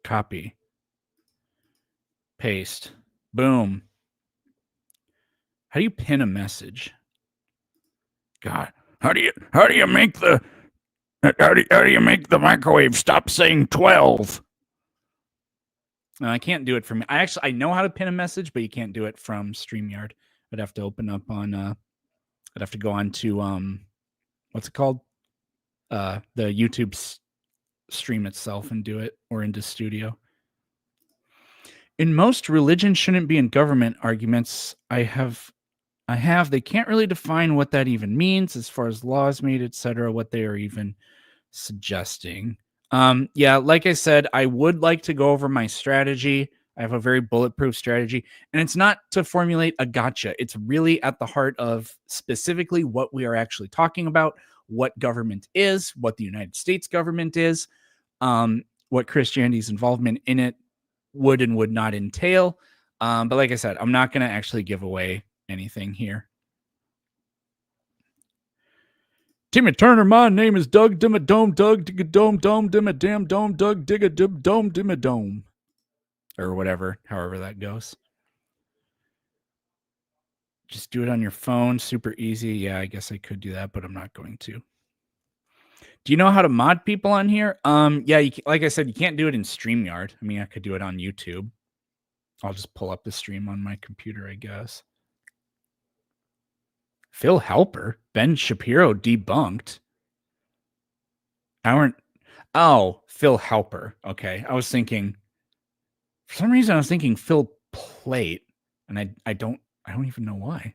copy, paste, boom. How do you pin a message? God, how do you make the microwave stop saying 12? No, I can't do it from. I know how to pin a message, but you can't do it from StreamYard. I'd have to open up on. I'd have to go on to what's it called? The YouTube stream itself and do it, or into Studio. In most, religion shouldn't be in government arguments. I have. They can't really define what that even means as far as laws made, etc. What they are even suggesting. Yeah, like I said, I would like to go over my strategy. I have a very bulletproof strategy, and it's not to formulate a gotcha. It's really at the heart of specifically what we are actually talking about, what government is, what the United States government is, what Christianity's involvement in it would and would not entail. But like I said, I'm not going to actually give away anything here. Timmy Turner, my name is Doug Dimmadome, Doug Diggadome, Dome Dimmadam, Dome, Doug Diggadome, Dome Dimmadome. Or whatever, however that goes. Just do it on your phone, super easy. Yeah, I guess I could do that, but I'm not going to. Do you know how to mod people on here? Yeah, like I said, you can't do it in StreamYard. I mean, I could do it on YouTube. I'll just pull up the stream on my computer, I guess. Phil Helper, Ben Shapiro debunked. Oh, Phil Helper. Okay, I was thinking. For some reason, I was thinking Phil Plate, and I don't even know why.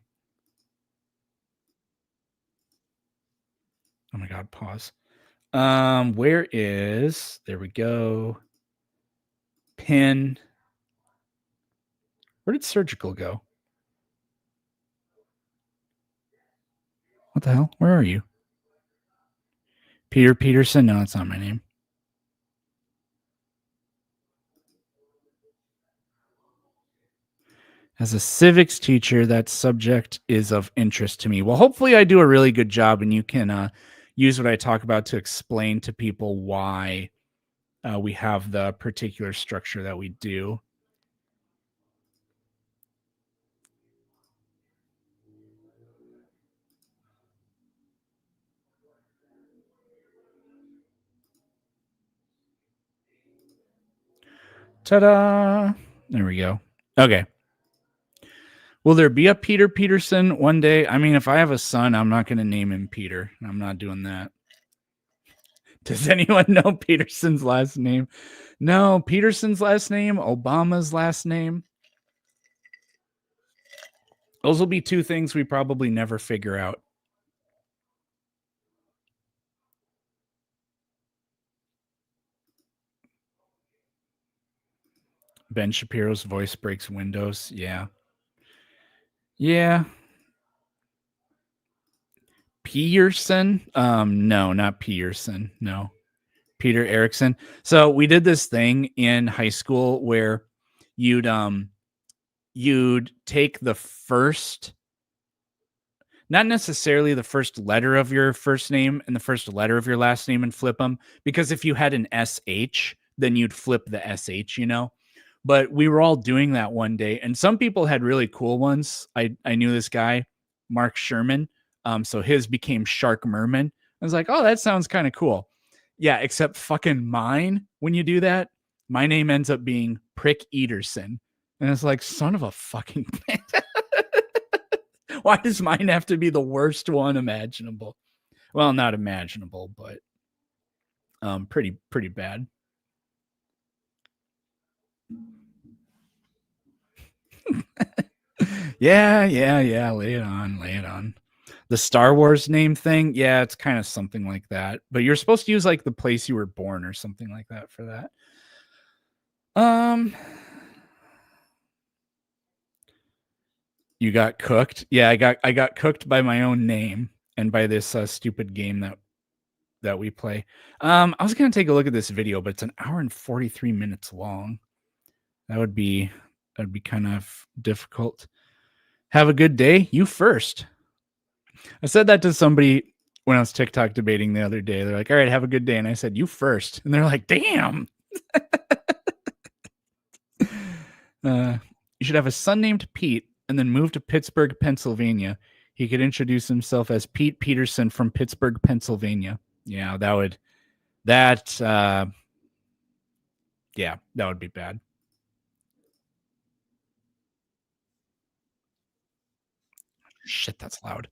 Oh my God, pause. Where is, there we go. Pin. Where did surgical go? What the hell? Where are you? Peter Peterson? No, that's not my name. As a civics teacher, that subject is of interest to me. Well, hopefully I do a really good job and you can use what I talk about to explain to people why we have the particular structure that we do. Ta-da! There we go. Okay. Will there be a Peter Peterson one day? I mean, if I have a son, I'm not going to name him Peter. I'm not doing that. Does anyone know Peterson's last name? No, Peterson's last name, Obama's last name. Those will be two things we probably never figure out. Ben Shapiro's voice breaks windows. Yeah. Yeah. Pearson? No, not Pearson. No. Peter Erickson. So we did this thing in high school where you'd take the first, not necessarily the first letter of your first name and the first letter of your last name and flip them, because if you had an SH, then you'd flip the SH, you know? But we were all doing that one day, and some people had really cool ones. I knew this guy, Mark Sherman. So his became Shark Merman. I was like, oh, that sounds kind of cool. Yeah, except fucking mine, when you do that, my name ends up being Prick Eaterson. And it's like, son of a fucking why does mine have to be the worst one imaginable? Well, not imaginable, but pretty bad. Yeah. Lay it on. The Star Wars name thing, yeah, it's kind of something like that. But you're supposed to use like the place you were born or something like that for that. You got cooked. Yeah, I got cooked by my own name and by this stupid game that we play. I was gonna take a look at this video, but it's an hour and 43 minutes long. That'd be kind of difficult. Have a good day. You first. I said that to somebody when I was TikTok debating the other day. They're like, all right, have a good day. And I said, you first. And they're like, damn. You should have a son named Pete and then move to Pittsburgh, Pennsylvania. He could introduce himself as Pete Peterson from Pittsburgh, Pennsylvania. Yeah, that would be bad. Shit, that's loud.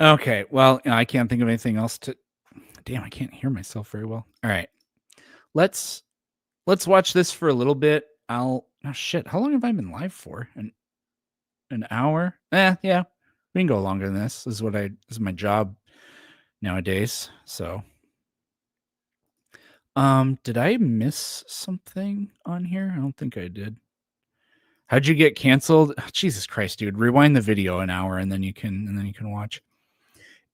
Okay, well, I can't think of anything else to. Damn, I can't hear myself very well. All right, let's watch this for a little bit. Oh shit, how long have I been live for? An hour? Yeah, we can go longer than this. This is my job nowadays. So, did I miss something on here? I don't think I did. How'd you get canceled? Oh, Jesus Christ, dude. Rewind the video an hour and then you can watch.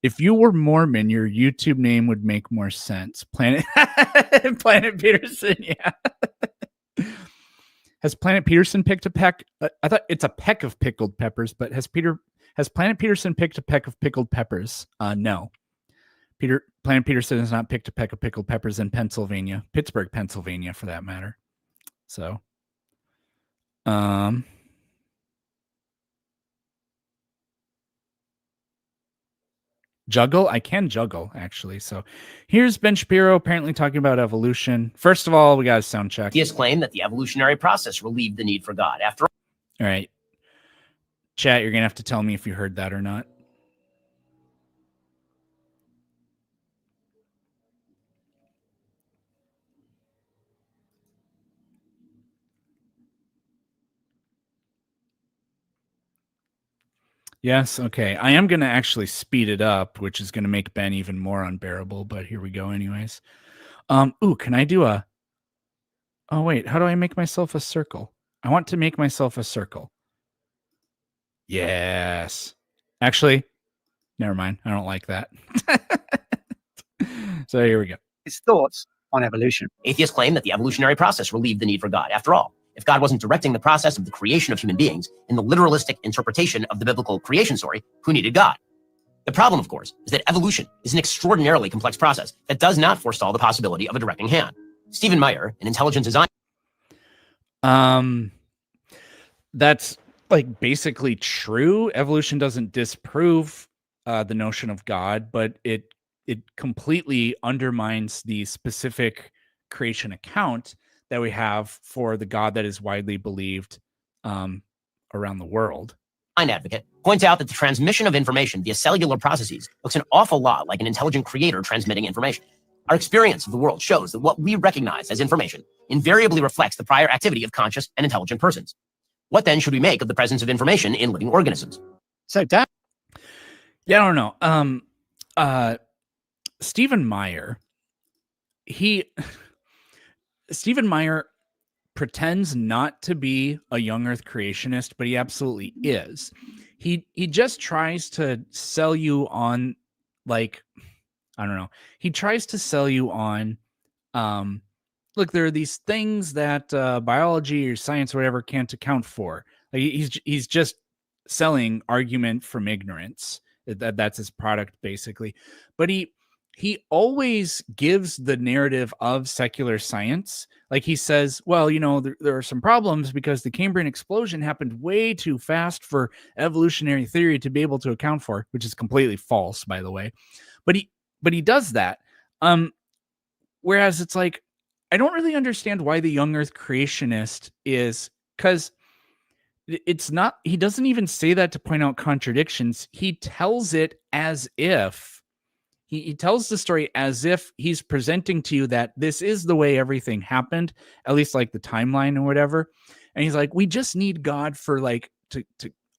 If you were Mormon, your YouTube name would make more sense. Planet Planet Peterson, yeah. Has Planet Peterson picked a peck? I thought it's a peck of pickled peppers, but has Planet Peterson picked a peck of pickled peppers? No. Planet Peterson has not picked a peck of pickled peppers in Pennsylvania, Pittsburgh, Pennsylvania, for that matter. So, juggle? I can juggle, actually. So here's Ben Shapiro apparently talking about evolution. First of all, we got a sound check. He has claimed that the evolutionary process relieved the need for God. After all right. Chat, you're going to have to tell me if you heard that or not. Yes, okay. I am going to actually speed it up, which is going to make Ben even more unbearable, but here we go anyways. Ooh, can I do a... Oh, wait, how do I make myself a circle? I want to make myself a circle. Yes. Actually, never mind. I don't like that. So here we go. His thoughts on evolution. atheists claim that the evolutionary process relieved the need for God. After all, if God wasn't directing the process of the creation of human beings in the literalistic interpretation of the biblical creation story, who needed God? The problem, of course, is that evolution is an extraordinarily complex process that does not forestall the possibility of a directing hand. Stephen Meyer, an intelligent design. That's like basically true. Evolution doesn't disprove the notion of God, but it completely undermines the specific creation account that we have for the God that is widely believed around the world. Advocate points out that the transmission of information via cellular processes looks an awful lot like an intelligent creator transmitting information. Our experience of the world shows that what we recognize as information invariably reflects the prior activity of conscious and intelligent persons. What then should we make of the presence of information in living organisms? So, Dan? Yeah, I don't know. Stephen Meyer, Stephen Meyer pretends not to be a young earth creationist, but he absolutely is. He just tries to sell you on, like, I don't know. He tries to sell you on, look, there are these things that biology or science or whatever can't account for. Like, he's just selling argument from ignorance. That's his product, basically. But he always gives the narrative of secular science. Like, he says, well, you know, there are some problems because the Cambrian explosion happened way too fast for evolutionary theory to be able to account for, which is completely false, by the way. But he does that. Whereas it's like, I don't really understand why the young earth creationist is, because it's not, he doesn't even say that to point out contradictions. He tells it as if, he tells the story as if he's presenting to you that this is the way everything happened, at least like the timeline or whatever. And he's like, we just need God for like, to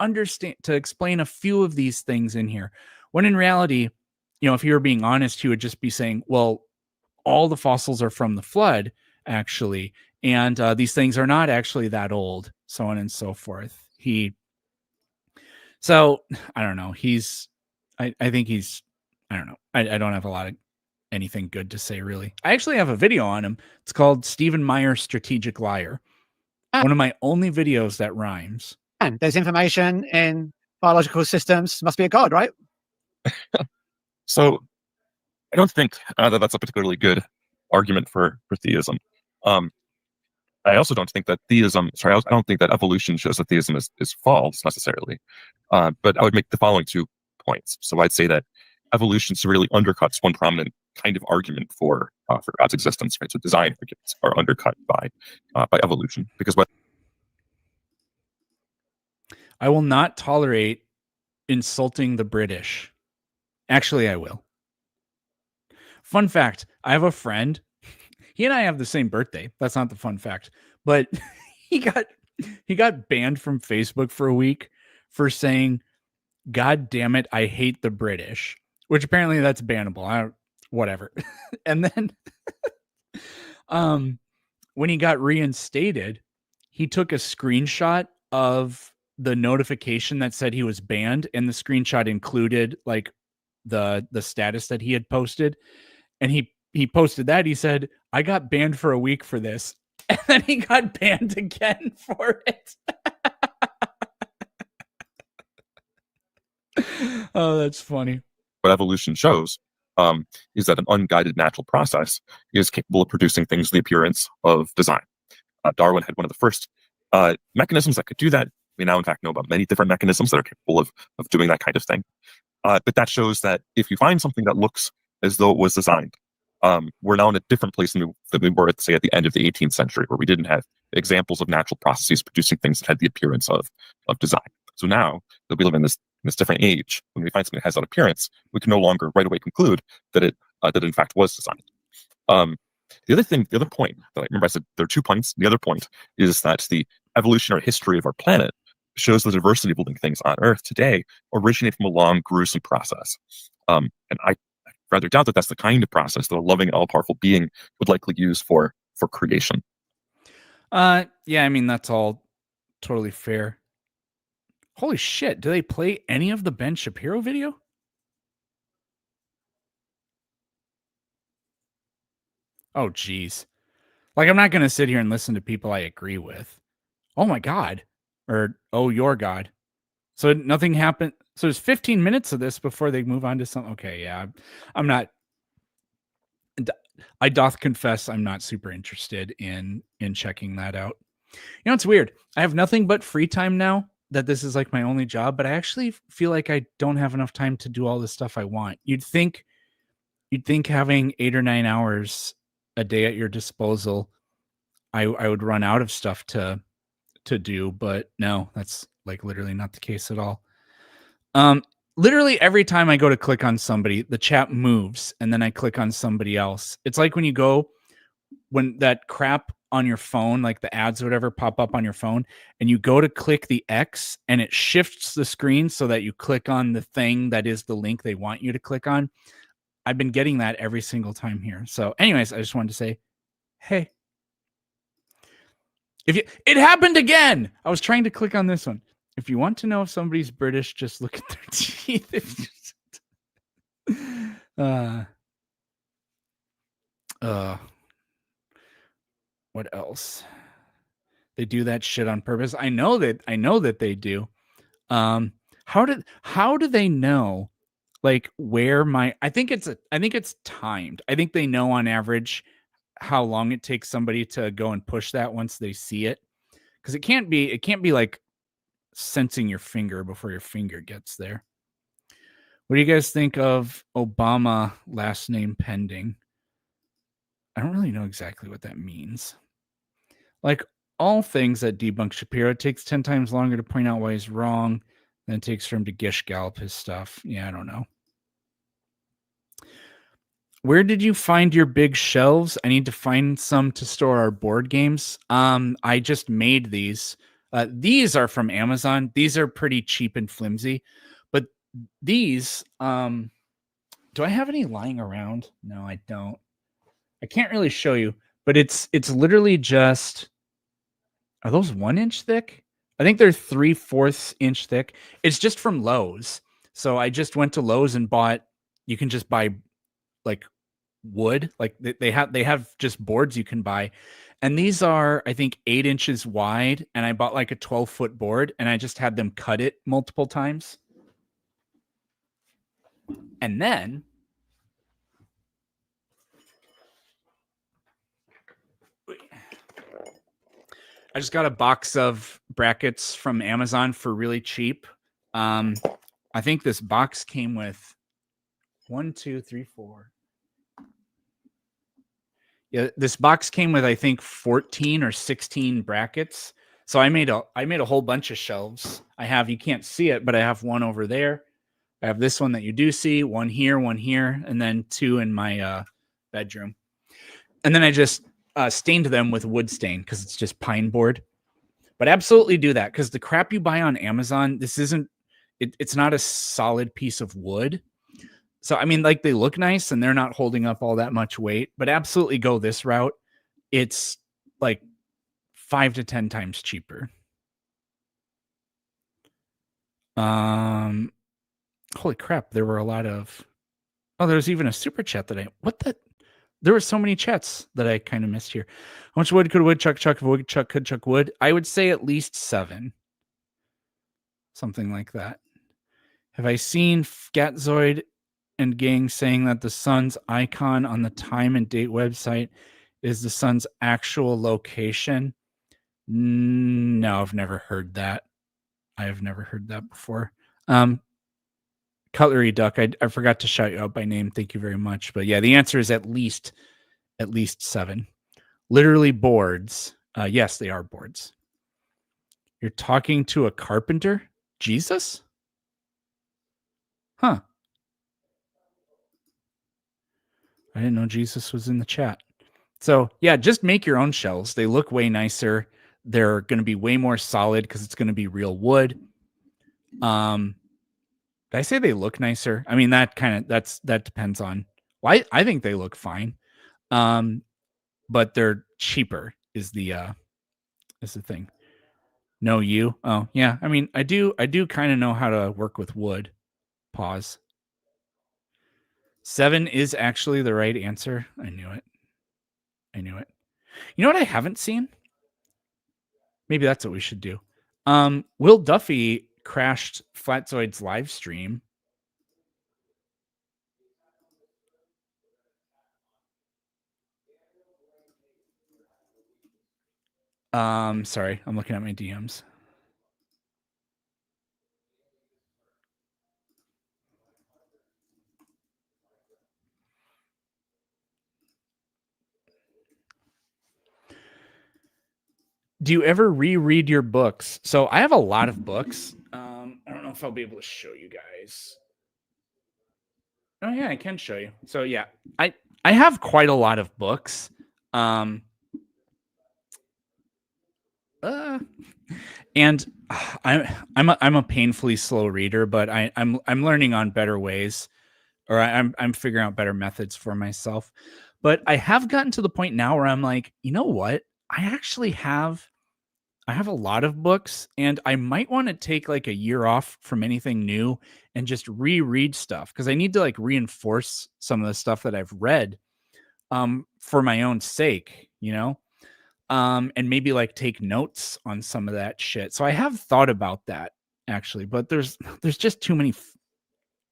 understand, to explain a few of these things in here. When in reality, you know, if you were being honest, he would just be saying, well, all the fossils are from the flood, actually. And these things are not actually that old, so on and so forth. So I don't know. I think he's, I don't know. I don't have a lot of anything good to say, really. I actually have a video on him. It's called Stephen Meyer Strategic Liar. One of my only videos that rhymes. And there's information in biological systems. Must be a god, right? So I don't think that that's a particularly good argument for theism. I also don't think that theism, I don't think that evolution shows that theism is false necessarily. But I would make the following 2 points. So I'd say that evolution severely undercuts one prominent kind of argument for God's existence, right? So design arguments are undercut by evolution, because what I will not tolerate insulting the British. Actually, I will. Fun fact, I have a friend. He and I have the same birthday. That's not the fun fact. But he got banned from Facebook for a week for saying, God damn it, I hate the British. Which apparently that's bannable. Whatever. And then when he got reinstated, he took a screenshot of the notification that said he was banned, and the screenshot included like the status that he had posted, and he posted that. He said, "I got banned for a week for this," and then he got banned again for it. Oh, that's funny. What evolution shows is that an unguided natural process is capable of producing things with the appearance of design. Darwin had one of the first mechanisms that could do that. We now, in fact, know about many different mechanisms that are capable of doing that kind of thing. But that shows that if you find something that looks as though it was designed, we're now in a different place than we were, say, at the end of the 18th century, where we didn't have examples of natural processes producing things that had the appearance of design. So now that we live in this different age, when we find something that has that appearance, we can no longer right away conclude that it in fact was designed. The other point that I remember, I said there are 2 points. The other point is that the evolutionary history of our planet shows the diversity of living things on Earth today originate from a long, gruesome process. And I rather doubt that that's the kind of process that a loving and all-powerful being would likely use for creation. Yeah, I mean, that's all totally fair. Holy shit, do they play any of the Ben Shapiro video? Oh, geez. Like, I'm not going to sit here and listen to people I agree with. Oh, my God. Or, oh, your God. So nothing happened. So there's 15 minutes of this before they move on to something. Okay, yeah. I'm not. I doth confess I'm not super interested in checking that out. You know, it's weird. I have nothing but free time now that this is like my only job, but I actually feel like I don't have enough time to do all the stuff I want. You'd think having 8 or 9 hours a day at your disposal, I would run out of stuff to do, but no, that's like literally not the case at all. Literally every time I go to click on somebody, the chat moves and then I click on somebody else. It's like when that crap on your phone, like the ads or whatever, pop up on your phone and you go to click the X and it shifts the screen so that you click on the thing that is the link they want you to click on. I've been getting that every single time here. So anyways, I just wanted to say, hey, it happened again. I was trying to click on this one. If you want to know if somebody's British, just look at their teeth. What else? They do that shit on purpose. I know that they do. How do they know like where I think it's timed. I think they know on average how long it takes somebody to go and push that once they see it. Because it can't be like sensing your finger before your finger gets there. What do you guys think of Obama last name pending? I don't really know exactly what that means. Like all things that debunk Shapiro, it takes 10 times longer to point out why he's wrong than it takes for him to gish gallop his stuff. Yeah, I don't know. Where did you find your big shelves? I need to find some to store our board games. I just made these. These are from Amazon. These are pretty cheap and flimsy. But these, do I have any lying around? No, I don't. I can't really show you, but it's literally just, are those 1 inch thick? I think they're 3/4 inch thick. It's just from Lowe's. So I just went to Lowe's and you can just buy like wood, like they have just boards you can buy, and these are I think 8 inches wide, and I bought like a 12-foot board and I just had them cut it multiple times, and then I just got a box of brackets from Amazon for really cheap. I think this box came with 1, 2, 3, 4. Yeah, this box came with I think 14 or 16 brackets. So I made a whole bunch of shelves. You can't see it, but I have one over there. I have this one that you do see, one here, and then 2 in my bedroom. And then I just stained them with wood stain because it's just pine board. But absolutely do that because the crap you buy on Amazon, it's not a solid piece of wood. So, I mean, like they look nice and they're not holding up all that much weight, but absolutely go this route. It's like 5 to 10 times cheaper. Holy crap, there were a lot of there's even a super chat that there were so many chats that I kind of missed here. How much wood could a woodchuck chuck if a woodchuck could chuck wood? I would say at least 7. Something like that. Have I seen Scatzoid and gang saying that the sun's icon on the time and date website is the sun's actual location? No, I've never heard that. I have never heard that before. Cutlery Duck, I forgot to shout you out by name. Thank you very much. But yeah, the answer is at least 7. Literally boards. Yes, they are boards. You're talking to a carpenter? Jesus? Huh. I didn't know Jesus was in the chat. So yeah, just make your own shelves. They look way nicer. They're going to be way more solid because it's going to be real wood. Did I say they look nicer? I mean, that depends on. Well, I think they look fine. But they're cheaper is the thing. No, you. Oh yeah. I mean, I do kind of know how to work with wood. Pause. 7 is actually the right answer. I knew it. You know what I haven't seen? Maybe that's what we should do. Will Duffy crashed Flatzoid's live stream. Sorry, I'm looking at my DMs. Do you ever reread your books? So I have a lot of books. I don't know if I'll be able to show you guys. Oh yeah, I can show you. So yeah, I have quite a lot of books. And I'm a painfully slow reader, but I'm learning on better ways, or I'm figuring out better methods for myself. But I have gotten to the point now where I'm like, you know what? I actually have a lot of books, and I might want to take like a year off from anything new and just reread stuff because I need to like reinforce some of the stuff that I've read for my own sake, you know? And maybe like take notes on some of that shit. So I have thought about that actually, but there's just too many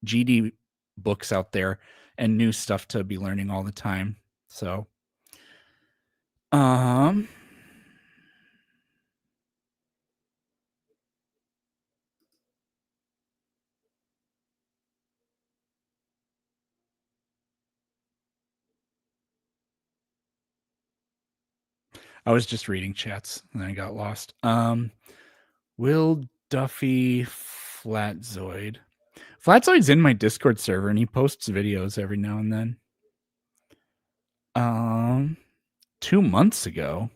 GD books out there and new stuff to be learning all the time. So I was just reading chats and I got lost. Will Duffy Flatzoid. Flatzoid's in my Discord server and he posts videos every now and then. 2 months ago.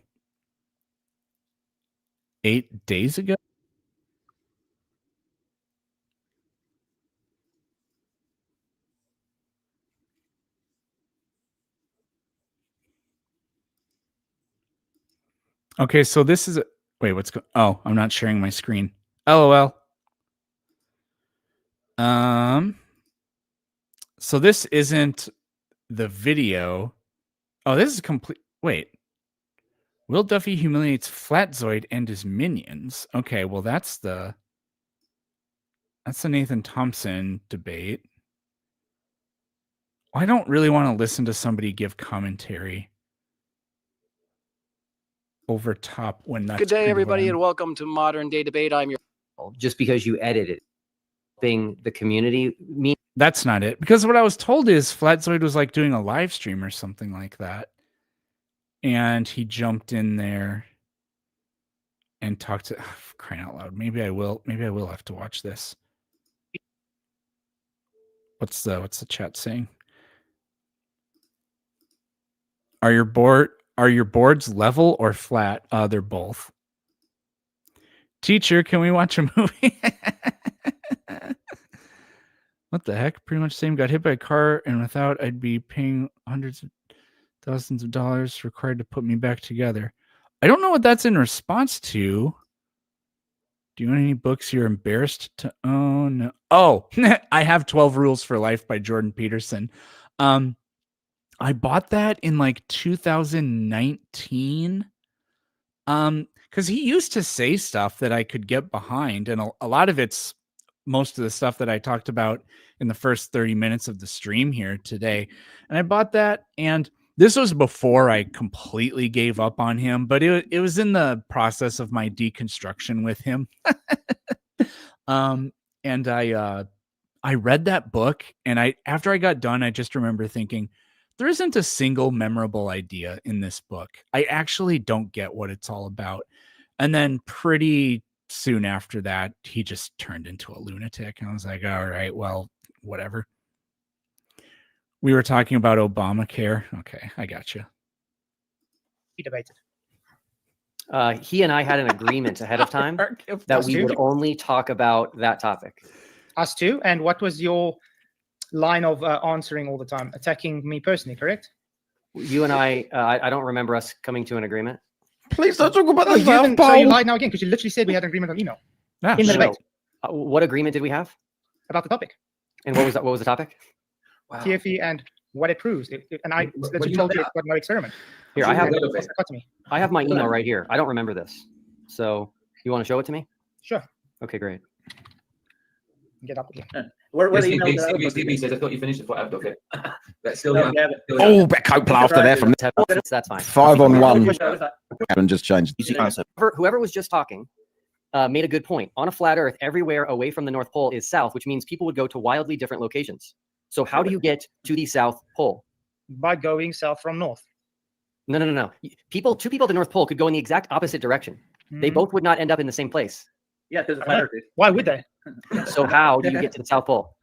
8 days ago. Okay, so this is wait, oh, I'm not sharing my screen. LOL. So this isn't the video. Oh, this is complete. Wait. Will Duffy humiliates Flatzoid and his minions. Okay, well that's the Nathan Thompson debate. I don't really want to listen to somebody give commentary over top when that's good day, everybody, and welcome to Modern Day Debate. I'm your just because you edit it, being the community. That's not it, because what I was told is Flatzoid was like doing a live stream or something like that, and he jumped in there and talked to crying out loud. Maybe I will have to watch this. What's the chat saying? Are your boards level or flat? They're both. Teacher, can we watch a movie? What the heck? Pretty much same. Got hit by a car, and without, I'd be paying hundreds of thousands of dollars required to put me back together. I don't know what that's in response to. Do you want any books you're embarrassed to own? Oh, I have 12 Rules for Life by Jordan Peterson. I bought that in like 2019. Because he used to say stuff that I could get behind, and a lot of it's most of the stuff that I talked about in the first 30 minutes of the stream here today. And I bought that, and this was before I completely gave up on him, but it was in the process of my deconstruction with him. And I read that book, and after I got done, I just remember thinking, there isn't a single memorable idea in this book. I actually don't get what it's all about. And then pretty soon after that, he just turned into a lunatic. And I was like, all right, well, whatever. We were talking about Obamacare. Okay, I got you. We debated. He and I had an agreement ahead of time that we would only talk about that topic. Us too. And what was your line of answering all the time? Attacking me personally, correct? You and I don't remember us coming to an agreement. Please don't talk about the So South you Pole. lied now again because you literally said we had an agreement on email Yeah, in the No. debate What agreement did we have? about the topic. And what was that? What was the topic? TFE and what it proves. And I literally told you it's got no experiment. Here, I have Cut to me. I have my email right here. I don't remember this. So you want to show it to me? Sure. Okay, great. Get up again. Where the Stevie email says, I thought you finished it. Okay. That's still No, young. Oh, bit cope laughter there from That's fine. 5 on 1 and just changed. Whoever was just talking made a good point. On a flat Earth, everywhere away from the North Pole is south, which means people would go to wildly different locations. So how do you get to the South Pole? By going south from north. No. Two people at the North Pole could go in the exact opposite direction. They Mhm. both would not end up in the same place. Yeah, because it's flat. Why would they? So how do you get to the South Pole?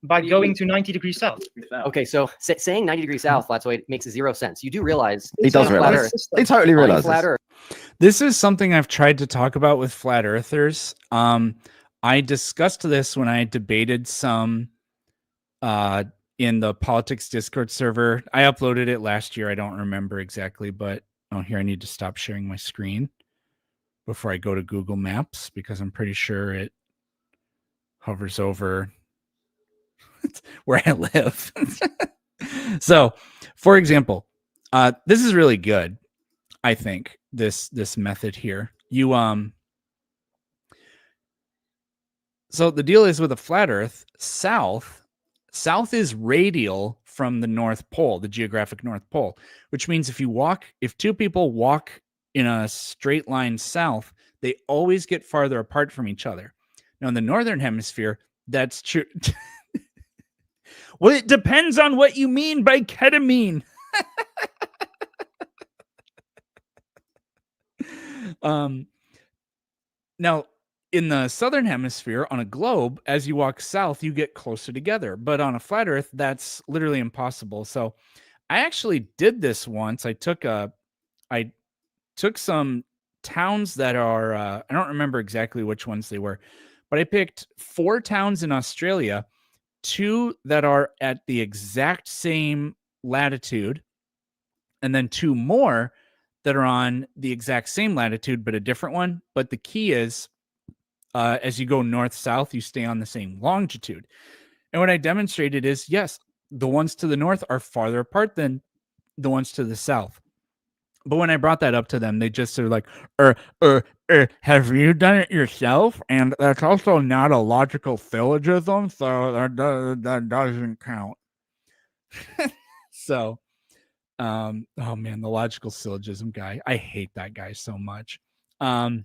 By going to 90 degrees south. Okay, so saying 90 degrees south, that's why it makes zero sense. You do realize He does on a flat realize. Earth- He totally on a realizes. flat Earth, This is something I've tried to talk about with flat earthers. I discussed this when I debated some in the politics Discord server. I uploaded it last year. I don't remember exactly, but here I need to stop sharing my screen before I go to Google Maps because I'm pretty sure it hovers over where I live. So, for example, this is really good. I think this method here. So the deal is with a flat Earth, south is radial from the North Pole, the geographic North Pole, which means if two people walk in a straight line south, they always get farther apart from each other. Now in the Northern Hemisphere, that's true. Well, it depends on what you mean by ketamine. Now, in the Southern Hemisphere, on a globe, as you walk south, you get closer together. But on a flat Earth, that's literally impossible. So I actually did this once. I took some towns that are, I don't remember exactly which ones they were, but I picked 4 towns in Australia, 2 that are at the exact same latitude, and then 2 more that are on the exact same latitude, but a different one. But the key is, as you go north-south, you stay on the same longitude. And what I demonstrated is, yes, the ones to the north are farther apart than the ones to the south. But when I brought that up to them, they just sort of like, have you done it yourself? And that's also not a logical syllogism, so that doesn't count. So, oh man, the logical syllogism guy. I hate that guy so much. So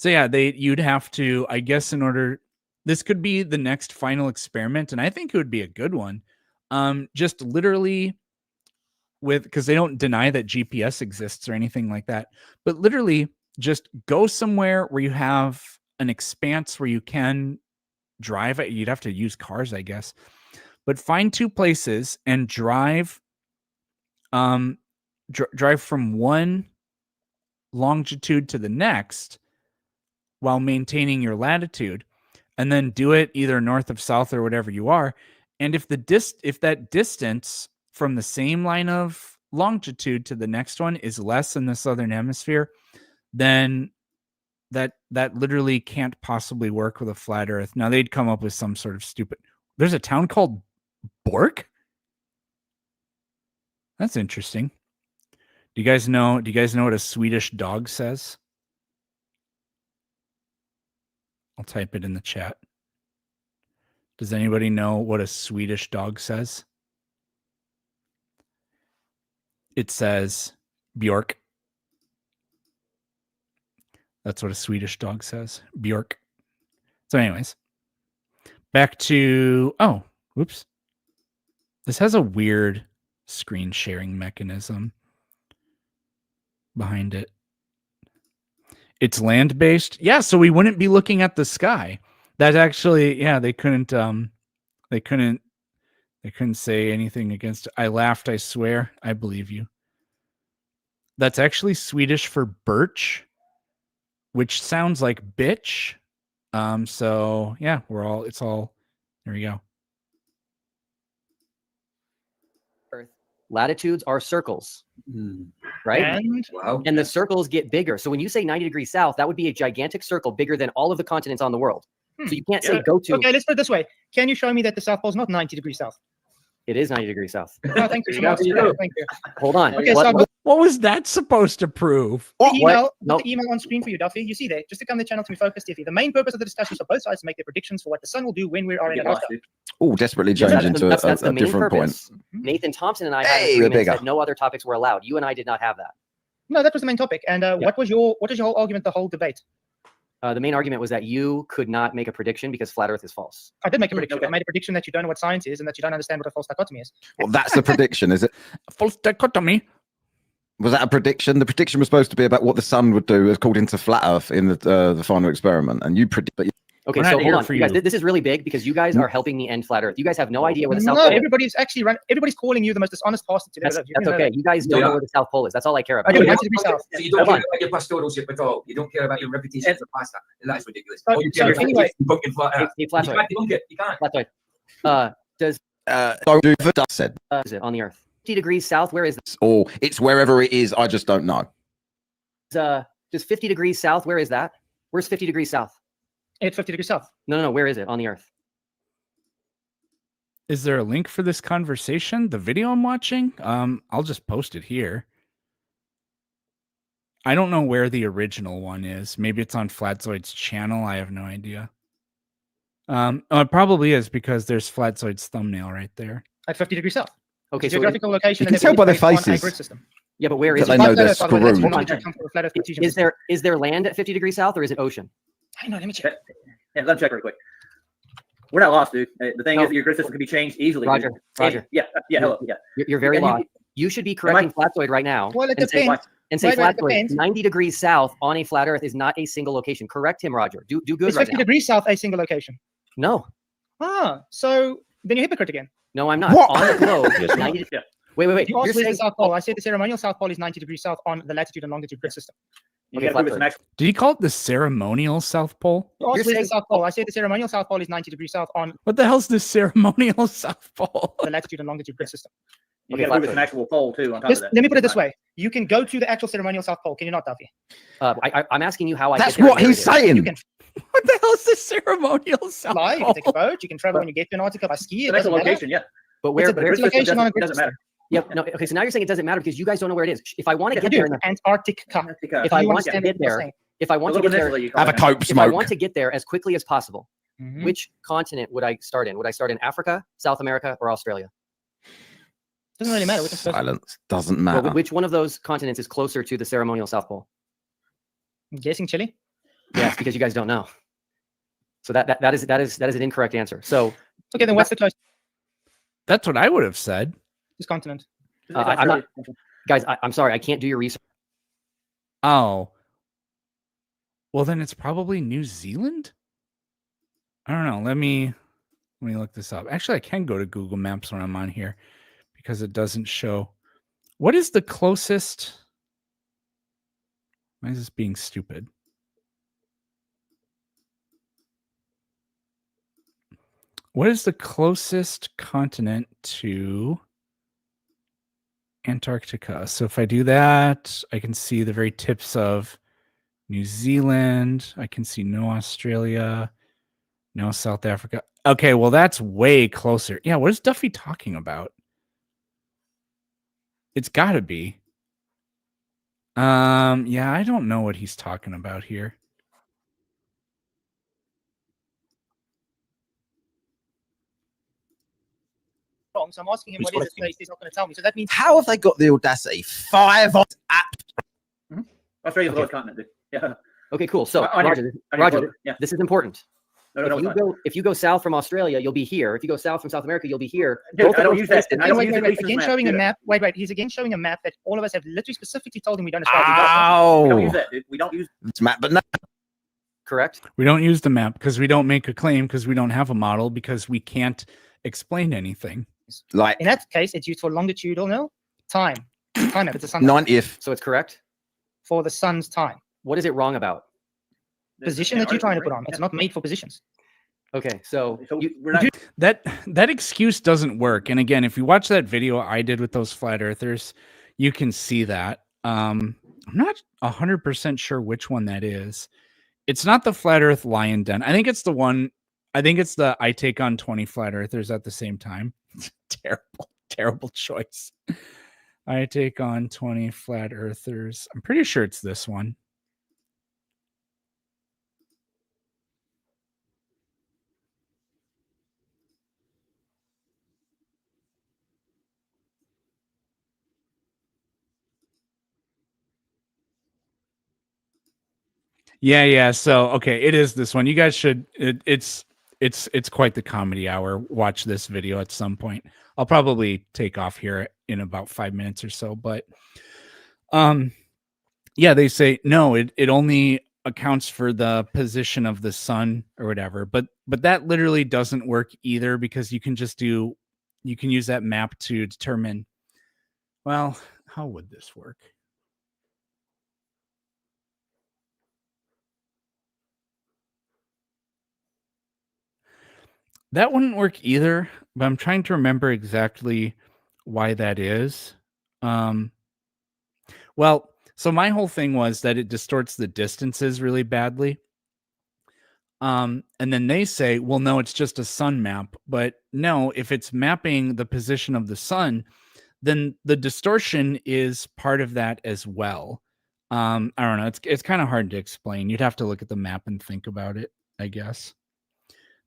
yeah, you'd have to, I guess, this could be the next final experiment, and I think it would be a good one. Just literally because they don't deny that GPS exists or anything like that, but literally just go somewhere where you have an expanse where you can drive it. You'd have to use cars, I guess, but find 2 places and drive from one longitude to the next while maintaining your latitude, and then do it either north of south or whatever you are. And if that distance from the same line of longitude to the next one is less in the Southern Hemisphere, then that literally can't possibly work with a flat Earth. Now they'd come up with some sort of stupid. There's a town called Bork. That's interesting. Do you guys know what a Swedish dog says? I'll type it in the chat. Does anybody know what a Swedish dog says? It says Bjork. That's what a Swedish dog says. Bjork. So anyways, back to, oh, whoops. This has a weird screen sharing mechanism behind it. It's land-based. Yeah, so we wouldn't be looking at the sky. That actually, yeah, they couldn't say anything against it. I laughed, I swear. I believe you. That's actually Swedish for birch, which sounds like bitch. So yeah, it's all, there we go. Latitudes are circles, right? And the circles get bigger. So when you say 90 degrees south, that would be a gigantic circle bigger than all of the continents on the world. So you can't say go to. Okay, let's put it this way. Can you show me that the South Pole is not 90 degrees south? It is 90 degrees south. Oh, thank you so much. Thank you. Hold on. Okay, what was that supposed to prove? The email on screen for you, Duffy. You see there. Just to come to the channel to be focused, Duffy. The main purpose of the discussion is for both sides to make their predictions for what the sun will do when we are in Antarctica. Oh, desperately change into a different point. Nathan Thompson and I had agreements that no other topics were allowed. You and I did not have that. No, that was the main topic. And what was your whole argument, the whole debate? The main argument was that you could not make a prediction because flat Earth is false. I did make a prediction. I made a prediction that you don't know what science is and that you don't understand what a false dichotomy is. Well, that's the prediction, is it? A false dichotomy. Was that a prediction? The prediction was supposed to be about what the sun would do according to flat Earth in the final experiment, and you predict. Okay, so hold on, you guys. This is really big because you guys are helping me end flat Earth. You guys have no idea where the South Pole is. Everybody's calling you the most dishonest bastard today. That's okay. You guys don't know where the South Pole is. That's all I care about. So you don't care about your pastoralship at all. You don't care about your reputation as a pastor. That's ridiculous. All you care about is fucking flat Earth. You can't debunk it. You can't. Don't do the dust said. Is it on the Earth? 50 degrees south. Where is that? Oh, it's wherever it is. I just don't know. Just 50 degrees south. Where is that? Where's 50 degrees south? It's 50 degrees south. No. Where is it on the Earth? Is there a link for this conversation? The video I'm watching? I'll just post it here. I don't know where the original one is. Maybe it's on Flatzoid's channel. I have no idea. It probably is because there's Flatzoid's thumbnail right there. At 50 degrees south. Okay, so geographical location. You can tell by their faces. Yeah, but where is they it? know they're screwed. Is there land at 50 degrees south or is it ocean? I know. Let me check. Yeah, let me check real quick. We're not lost, dude. The thing is, your grid system can be changed easily. Roger. Yeah. Hello. Yeah. You're very lost. You should be correcting Flatzoid right now. Well, it depends. And say Flatzoid, 90 degrees south on a flat Earth is not a single location. Correct him, Roger. Do good is right 50 now. degrees south a single location? No. So then you're a hypocrite again. No, I'm not. What? On the globe, 90. Wait. You asked where's the South Pole. I said the ceremonial South Pole is 90 degrees south on the latitude and longitude grid system. Okay, did he call it the ceremonial South Pole? You asked where's the South Pole. I said the ceremonial South Pole is 90 degrees south on. What the hell's the ceremonial South Pole? The latitude and longitude grid system. You got to prove it's an actual pole too. On top of that. Let me put it this way: you can go to the actual ceremonial South Pole. Can you not, Duffy? I'm asking you how I. That's what he's saying. You can. What the hell is the ceremonial South Pole? You can take a boat. You can travel when you get to Antarctica by ski. It's a location, yeah. But where's the location on a grid doesn't matter. Yep. No. Okay. So now you're saying it doesn't matter because you guys don't know where it is. If I want to get there, Antarctica. If I want to get there, have a cope smoke. If I want to get there as quickly as possible, which continent would I start in? Would I start in Africa, South America, or Australia? Doesn't really matter. Silence doesn't matter. Well, which one of those continents is closer to the ceremonial South Pole? I'm guessing Chile. Yes, because you guys don't know. So that is an incorrect answer. So okay, then what's the closest? That's what I would have said. This continent. I'm not, guys. I'm sorry, I can't do your research. Oh. Well, then it's probably New Zealand. I don't know. Let me look this up. Actually, I can go to Google Maps when I'm on here because it doesn't show. What is the closest? Why is this being stupid? What is the closest continent to Antarctica? So if I do that, I can see the very tips of New Zealand. I can see no Australia, no South Africa. Okay, well, that's way closer. Yeah, what is Duffy talking about? It's got to be. Yeah, I don't know what he's talking about here. Wrong. So I'm asking him what is this place. He's not going to tell me. So that means How have they got the audacity? 5 on app. Australia's the lowest continent, dude. Yeah. Okay, cool. So I Roger, yeah. this is important. No, no, If you go south from Australia, you'll be here. If you go south from South America, you'll be here. Dude, I don't use that. I don't wait, use wait, the again map. showing a map. Wait, he's again showing a map that all of us have literally specifically told him we don't ascribe Ow. We don't use that, dude. We don't use It's map, but no. Correct. We don't use the map because we don't make a claim because we don't have a model because we can't explain anything. Like In that case, it's used for longitudinal time. Time map. It's a sun 90th. So it's correct. for the sun's time. What is it wrong about? Position that you're trying to put on. It's not made for positions. Okay, so we're not. That excuse doesn't work. And again, if you watch that video I did with those flat earthers, you can see that. I'm not 100% sure which one that is. It's not the flat earth lion den. I think it's the one. I think it's the I take on 20 flat earthers at the same time. Terrible choice. I take on 20 flat earthers. I'm pretty sure it's this one. Yeah. So okay, it is this one. You guys should. It's quite the comedy hour. Watch this video at some point. I'll probably take off here in about 5 minutes or so. But yeah, they say no. It only accounts for the position of the sun or whatever. But that literally doesn't work either because you can use that map to determine. Well, how would this work? That wouldn't work either, but I'm trying to remember exactly why that is. Well, so my whole thing was that it distorts the distances really badly. And then they say, well, no, it's just a sun map. But no, if it's mapping the position of the sun, then the distortion is part of that as well. I don't know. It's kind of hard to explain. You'd have to look at the map and think about it, I guess.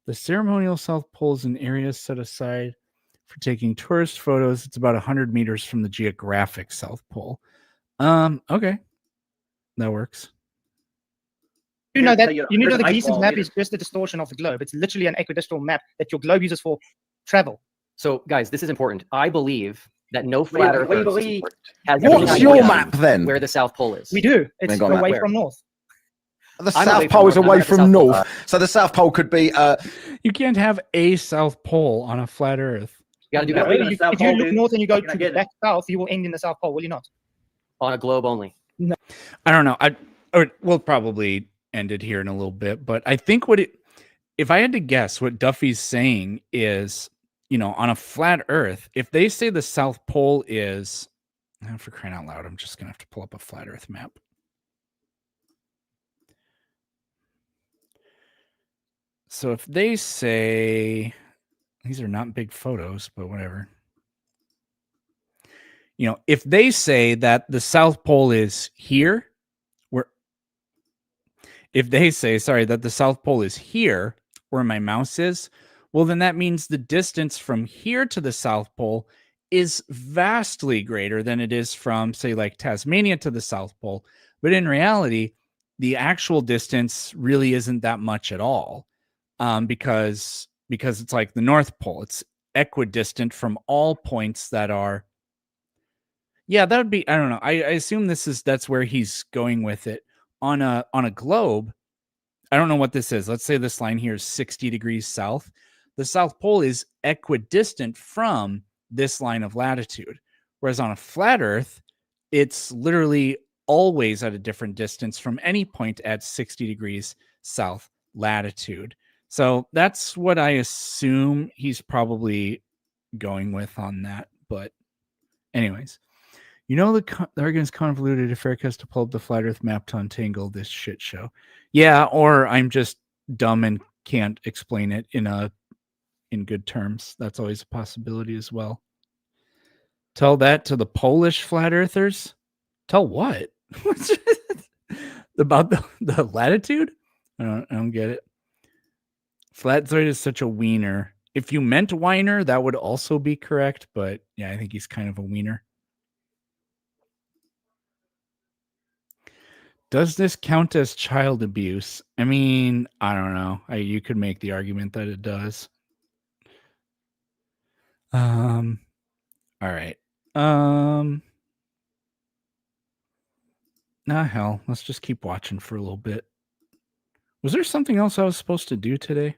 The ceremonial South Pole is an area set aside for taking tourist photos. It's about 100 meters from the geographic South Pole. Okay. That works. You know that the Gleason's map is just a distortion of the globe. It's literally an equidistal map that your globe uses for travel. So, guys, this is important. I believe that no flat earth has What's any your idea map then? where the South Pole is. We do. It's got away map. from north. The I'm South away Pole from is north. away I'm at the from South Pole. north. So the South Pole could be You can't have a South Pole on a flat Earth. You got to do Yeah, that wait a minute. If you look north and you go to back south, you will end in the South Pole, will you not? on a globe only. I don't know. We'll probably end it here in a little bit, but I think if I had to guess what Duffy's saying is, on a flat Earth, if they say the South Pole is, for crying out loud, I'm just going to have to pull up a flat Earth map. So if they say, these are not big photos, but whatever. If they say that the South Pole is here, if they say, that the South Pole is here, where my mouse is, well, then that means the distance from here to the South Pole is vastly greater than it is from, say, like Tasmania to the South Pole. But in reality, the actual distance really isn't that much at all, because it's like the North Pole. It's equidistant from all points that are. Yeah, that would be. I don't know. I assume that's where he's going with it. On a globe, I don't know what this is. Let's say this line here is 60 degrees south. The South Pole is equidistant from this line of latitude. Whereas on a flat Earth, it's literally always at a different distance from any point at 60 degrees south latitude. So that's what I assume he's probably going with on that. But anyways, You know, the argument's convoluted if Eric has to pull up the flat earth map to untangle this shit show. Yeah, or I'm just dumb and can't explain it in good terms. That's always a possibility as well. Tell that to the Polish flat earthers? Tell what? About the latitude? I don't get it. Flatzoid is such a wiener. If you meant whiner, that would also be correct, but yeah, I think he's kind of a wiener. Does this count as child abuse? I mean, I don't know. You could make the argument that it does. All right. Hell, let's just keep watching for a little bit. Was there something else I was supposed to do today?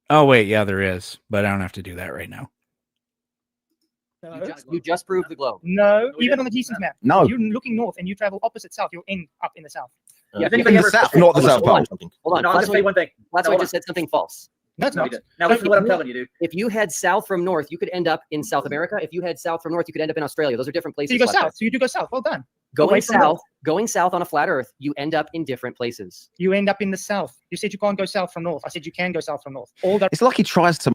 Oh, wait, yeah, there is, but I don't have to do that right now. You just proved the globe. No, even on the decent map. No. If you're looking north and you travel opposite south, you'll end up in the south. Yeah, in the south, not the south pole. Hold on. No, I'll just say one thing. Flatzoid just said something false. No, it's not. Now listen to what I'm telling you, dude. If you head south from north, you could end up in South America. If you head south from north, you could end up in Australia. Those are different So places. you go Flatzoid. south. So you do go south. Well done. Going Away from south, going south on a flat Earth, you end up in different places. You end up in the south. You said you can't go south from north. I said you can go south from north. All that. It's like he tries to.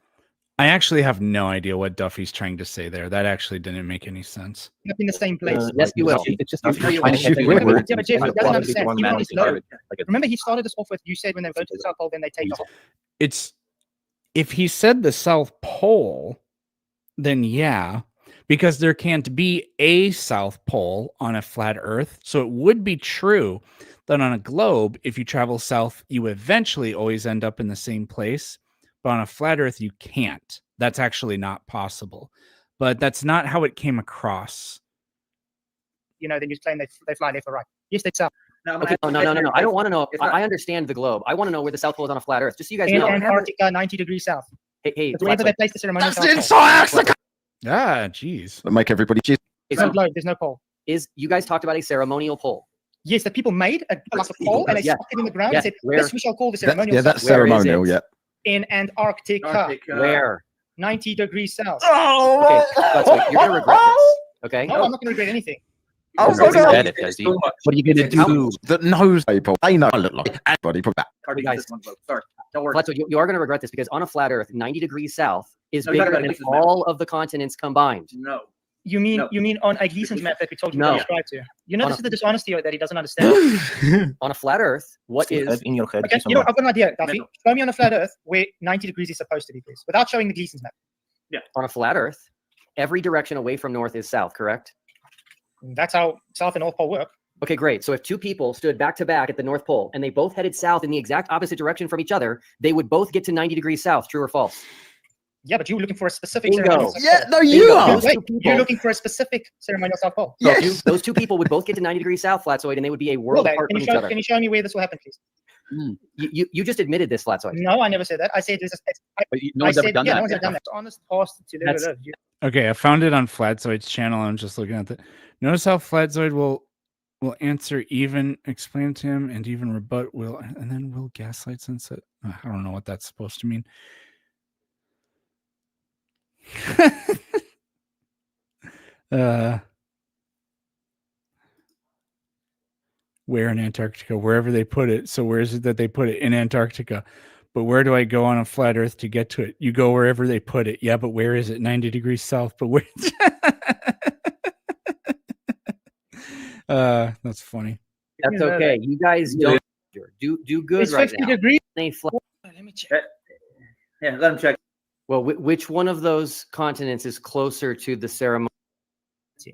I actually have no idea what Duffy's trying to say there. That actually didn't make any sense. Up in the same place. Yes, you will. It's just Yeah, but Jeff, he doesn't understand. Even on his globe. Remember, he started us off with you said when they go to the South Pole, then they take off. It's if he said the South Pole, then yeah, because there can't be a South Pole on a flat Earth. So it would be true that on a globe, if you travel south, you eventually always end up in the same place. But on a flat Earth, you can't. That's actually not possible. But that's not how it came across. You know, then you claim they fly left or right. Yes, they south. No, Okay, no. I don't want to know. I understand the globe. I want to know where the South Pole is on a flat Earth. Just so you guys In know. Antarctica, 90 degrees south. Hey, That's wherever they place the ceremonial South That's Pole. in Antarctica. Ah, jeez. Make everybody cheer. There's no globe. There's no pole. You guys talked about a ceremonial pole? Yes, the people made like a pole and they Yeah. stuck it in the ground Yeah. and said, Where? this we shall call the ceremonial Yeah, South that's Pole. Where is ceremonial. it? Yeah. In Antarctica. Where? 90 degrees south. Oh, Okay, that's what you're gonna regret this. Okay. No, I'm not going to regret anything. Oh, What are you gonna do? that knows people. They know I look like everybody. Put that. Guys. Sorry. Don't worry. Flatzoid, you are going to regret this because on a flat Earth, 90 degrees south is No, you gotta bigger go to than Gleason's map. all of the continents combined. No. You mean No. on a Gleason's map that we told you No. to subscribe to? You know, On this a- is the dishonesty that he doesn't understand. On a flat Earth, what is in your head? Okay, you know, I've got an idea, Duffy. Mental. Show me on a flat Earth where 90 degrees is supposed to be, please, without showing the Gleason's map. on a flat Earth? Every direction away from north is south, correct? That's how South and North Pole work. Okay, great. So if two people stood back to back at the North Pole and they both headed south in the exact opposite direction from each other, they would both get to 90 degrees south. True or false? Yeah, but you were looking for a specific Bingo. ceremonial South Yeah, Pole. no, you Bingo. are. Those Wait, two people- you're looking for a specific ceremonial South Pole. So Yes. those two people would both get to 90 degrees south, Flatzoid, and they would be a world Well, apart can from you, each show, other. can you show me where this will happen, please? You just admitted this, Flatzoid. No, I never said that. I said there's a. But no I one's ever said, done yeah, that. no one's ever done that. Honest past to That's- live. Okay, I found it on Flatzoid's channel. I'm just looking at it. Notice how Flatzoid will answer, even explain to him, and even rebut will, and then will gaslight since it. I don't know what that's supposed to mean. Where in Antarctica? Wherever they put it. So where is it that they put it? In Antarctica. But where do I go on a flat Earth to get to it? You go wherever they put it. Yeah, but where is it? 90 degrees south. But where? That's funny. That's okay. You guys don't do good It's right 50 now. degrees. Let me check. Yeah, let him check. Well, which one of those continents is closer to the ceremony?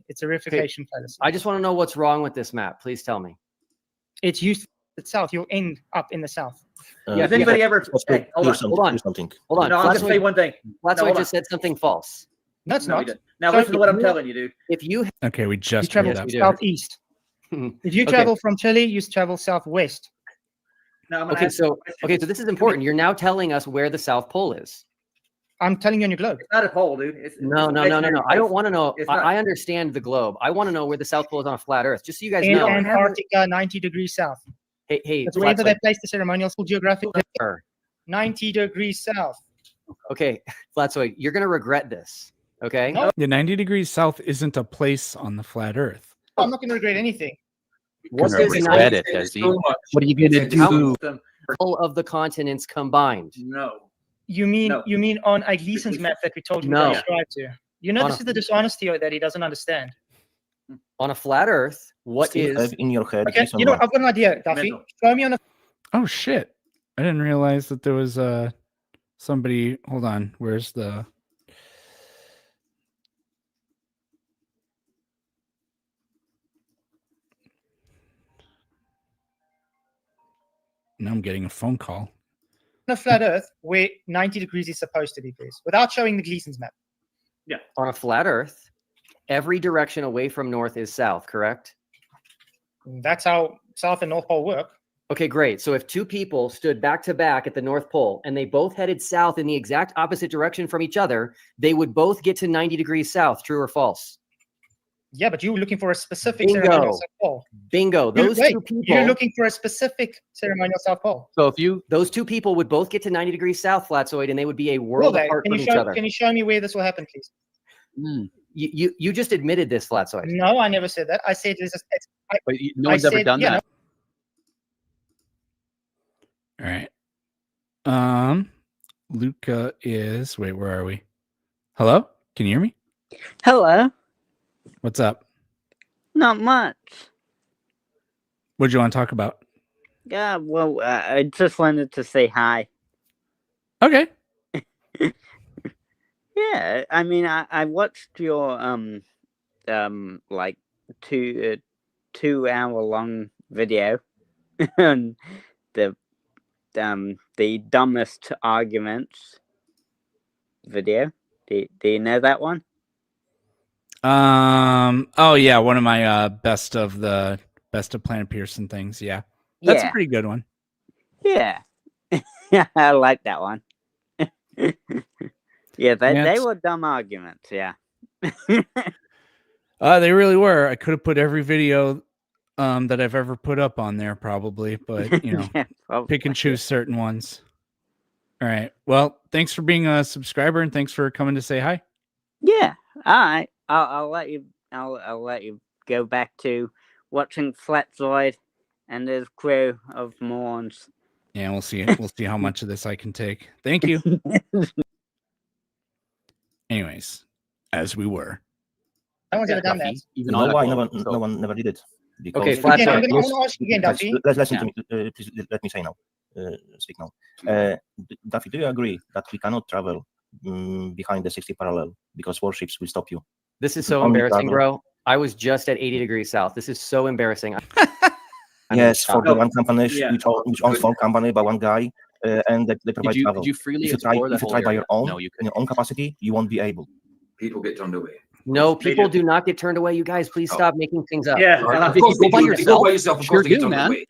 It's a verification policy. I just want to know what's wrong with this map. Please tell me. It's used itself. You'll end up in the south. Yeah, Has anybody ever? Hey, hold on. Hold on. Something. Hold on. No, I'll just say one thing. Flatzoid hold on. just said something false. No, it's No, he not. didn't. Now So listen to what I'm you- telling you, dude. If you Okay, we You just travel heard we that. do. southeast. If you Okay. travel from Chile, you travel southwest. Now I'm gonna okay, ask you a so question. this is important. You're now telling us where the South Pole is. I'm telling you on your globe. It's not a pole, dude. It's No. I don't want to know. It's not. I understand the globe. I want to know where the South Pole is on a flat Earth. Just so you guys In know. Antarctica, 90 degrees south. Hey, That's wherever they Flatzoid. place the ceremonial school geographic. Sure. 90 degrees south. Okay, Flatzoid, you're gonna regret this. Okay. No. The 90 degrees south isn't a place on the flat Earth. I'm not going to regret anything. What Gonna is regret 90 it, does he? What are you gonna do? all of the continents combined? No. You mean No. on a Gleason's map that we told you No. to subscribe to? You know, On this a- is the dishonesty that he doesn't understand. On a flat Earth, what is? in your head? Okay, you know what? I've got an idea, Duffy. Mental. Show me on a Oh shit! I didn't realize that there was somebody. Hold on. Where's the? Now I'm getting a phone call. flat Earth where 90 degrees is supposed to be, please, without showing the Gleason's map. On a flat Earth, every direction away from north is south, correct? That's how South and North Pole work. Okay, great. So if two people stood back to back at the North Pole and they both headed south in the exact opposite direction from each other, they would both get to 90 degrees south, true or false? Yeah, but you were looking for a specific Bingo. ceremonial South Pole. Bingo. Those two people. You're looking for a specific ceremonial South Pole. So if you Those two people would both get to 90 degrees south, Flatzoid, and they would be a world Will they? apart Can from you each show? other. Can you show me where this will happen, please? You just admitted this, Flatzoid. No, I never said that. I said this is. but no one's ever done that. All right. Luca is. Wait, where are we? Hello? Can you hear me? Hello. What's up? Not much. What do you want to talk about? Yeah, well, I just wanted to say hi. Okay. Yeah, I mean, I watched your like 2 hour long video on the dumbest arguments video. Do you know that one? Oh yeah, one of my best of Planet Pearson things. Yeah, that's a pretty good one. Yeah. I like that one. Yeah, they were dumb arguments. Yeah. They really were. I could have put every video that I've ever put up on there probably, but you know, Yeah, pick and choose certain ones. All right. Well, thanks for being a subscriber and thanks for coming to say hi. Yeah. All right. I'll let you. I'll let you go back to watching Flatzoid and his crew of morons. Yeah, we'll see. We'll see how much of this I can take. Thank you. Anyways, as we were. No one's ever done that. Even No, on why that no one never did it. Because Okay, Again, Flatzoid. I'm going to ask you again, Guys, Duffy. let's listen to me. Please let me say now. Speak now. Duffy, do you agree that we cannot travel behind the 60 parallel because warships will stop you? This is so Only embarrassing, travel. bro. I was just at 80 degrees south. This is so embarrassing. Yes, for the one company, Yeah. which owns one company by one guy, and they provide travel. Did you freely If you try, explore that if you whole try by area? your own, No, you in your own capacity, you won't be able. People get turned away. No, They people do. do not get turned away. You guys, please Oh. stop making things up. Yeah. Of If course you they go by do. If you go by yourself, of sure course they get do, turned man. away.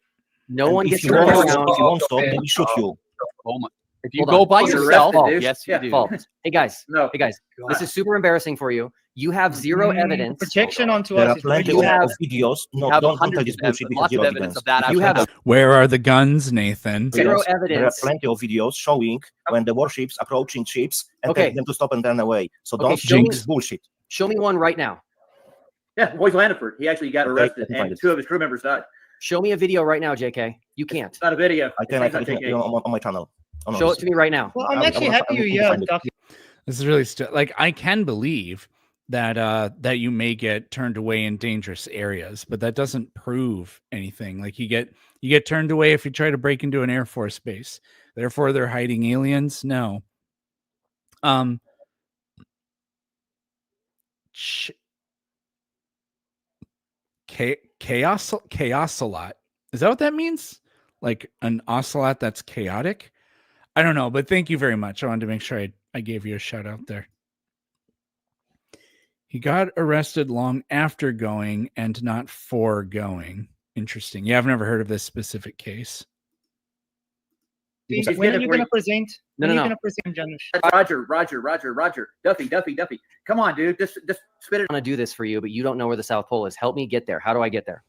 No And one if gets you turned won't around. stop, if you won't stop, they will shoot you. Oh my! If you Hold go on. by You're yourself, arrested, dude. yes, you Yeah. do. Fault. Hey guys, No. hey guys, this is super embarrassing for you. You have zero evidence. Projection onto There us are is plenty really You of have- videos. You No, have don't tell hundreds this of bullshit evidence, because lots zero of evidence of that. You have Where are the guns, Nathan? zero Yes, there are evidence. plenty of videos showing when the warships approaching ships and Okay. tell them to stop and turn away. So Okay, don't show jinx me- this bullshit. Show me one right now. Yeah, Boyce Landiford. He actually got Okay, arrested, let me find and it. 2 of his crew members died. Show me a video right now, JK. You can't. It's not a video. I can put it on my channel. Oh, no, Show it listen. to me right now. Well, I'm I actually will- happy I will you're here, find it. Duffy. This is really like I can believe that that you may get turned away in dangerous areas, but that doesn't prove anything. Like you get turned away if you try to break into an Air Force base. Therefore, they're hiding aliens. No. Chaos-a-lot. Is that what that means? Like an ocelot that's chaotic? I don't know, but thank you very much. I wanted to make sure I gave you a shout out there. He got arrested long after going and not for going. Interesting. Yeah, I've never heard of this specific case. When He's are gonna you bring- going to present? No, when no, are you no. going to present, Janusz? Roger. Duffy. Come on, dude. Just spit it. I want to do this for you, but you don't know where the South Pole is. Help me get there. How do I get there?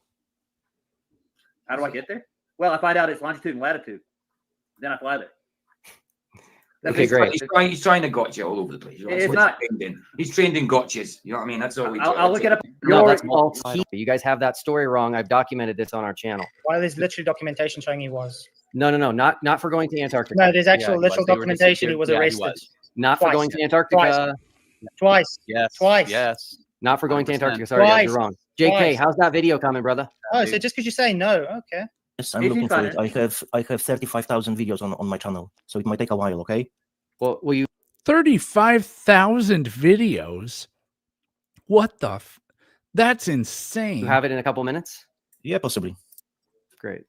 How do I get there? Well, I find out its longitude and latitude. Then I fly there. Okay, great. He's trying to gotcha all over the place. It's That's what not. he's trained in. He's trained in gotchas. You know what I mean? That's all. I'll look it up. No, that's false. You guys have that story wrong. I've documented this on our channel. Well, there's literally documentation showing he was. No, not for going to Antarctica. No, there's actual literal documentation he was arrested. Not for going to Antarctica. Twice. Yes. Twice. Yes. Not for going to Antarctica. Sorry, guys, you're wrong. JK, how's that video coming, brother? Oh, so just because you say no, okay. Yes, I'm looking for it. I have 35,000 videos on my channel, so it might take a while. Okay. Well, will you? 35,000 videos. What the? That's insane. You have it in a couple minutes. Yeah, possibly. Great.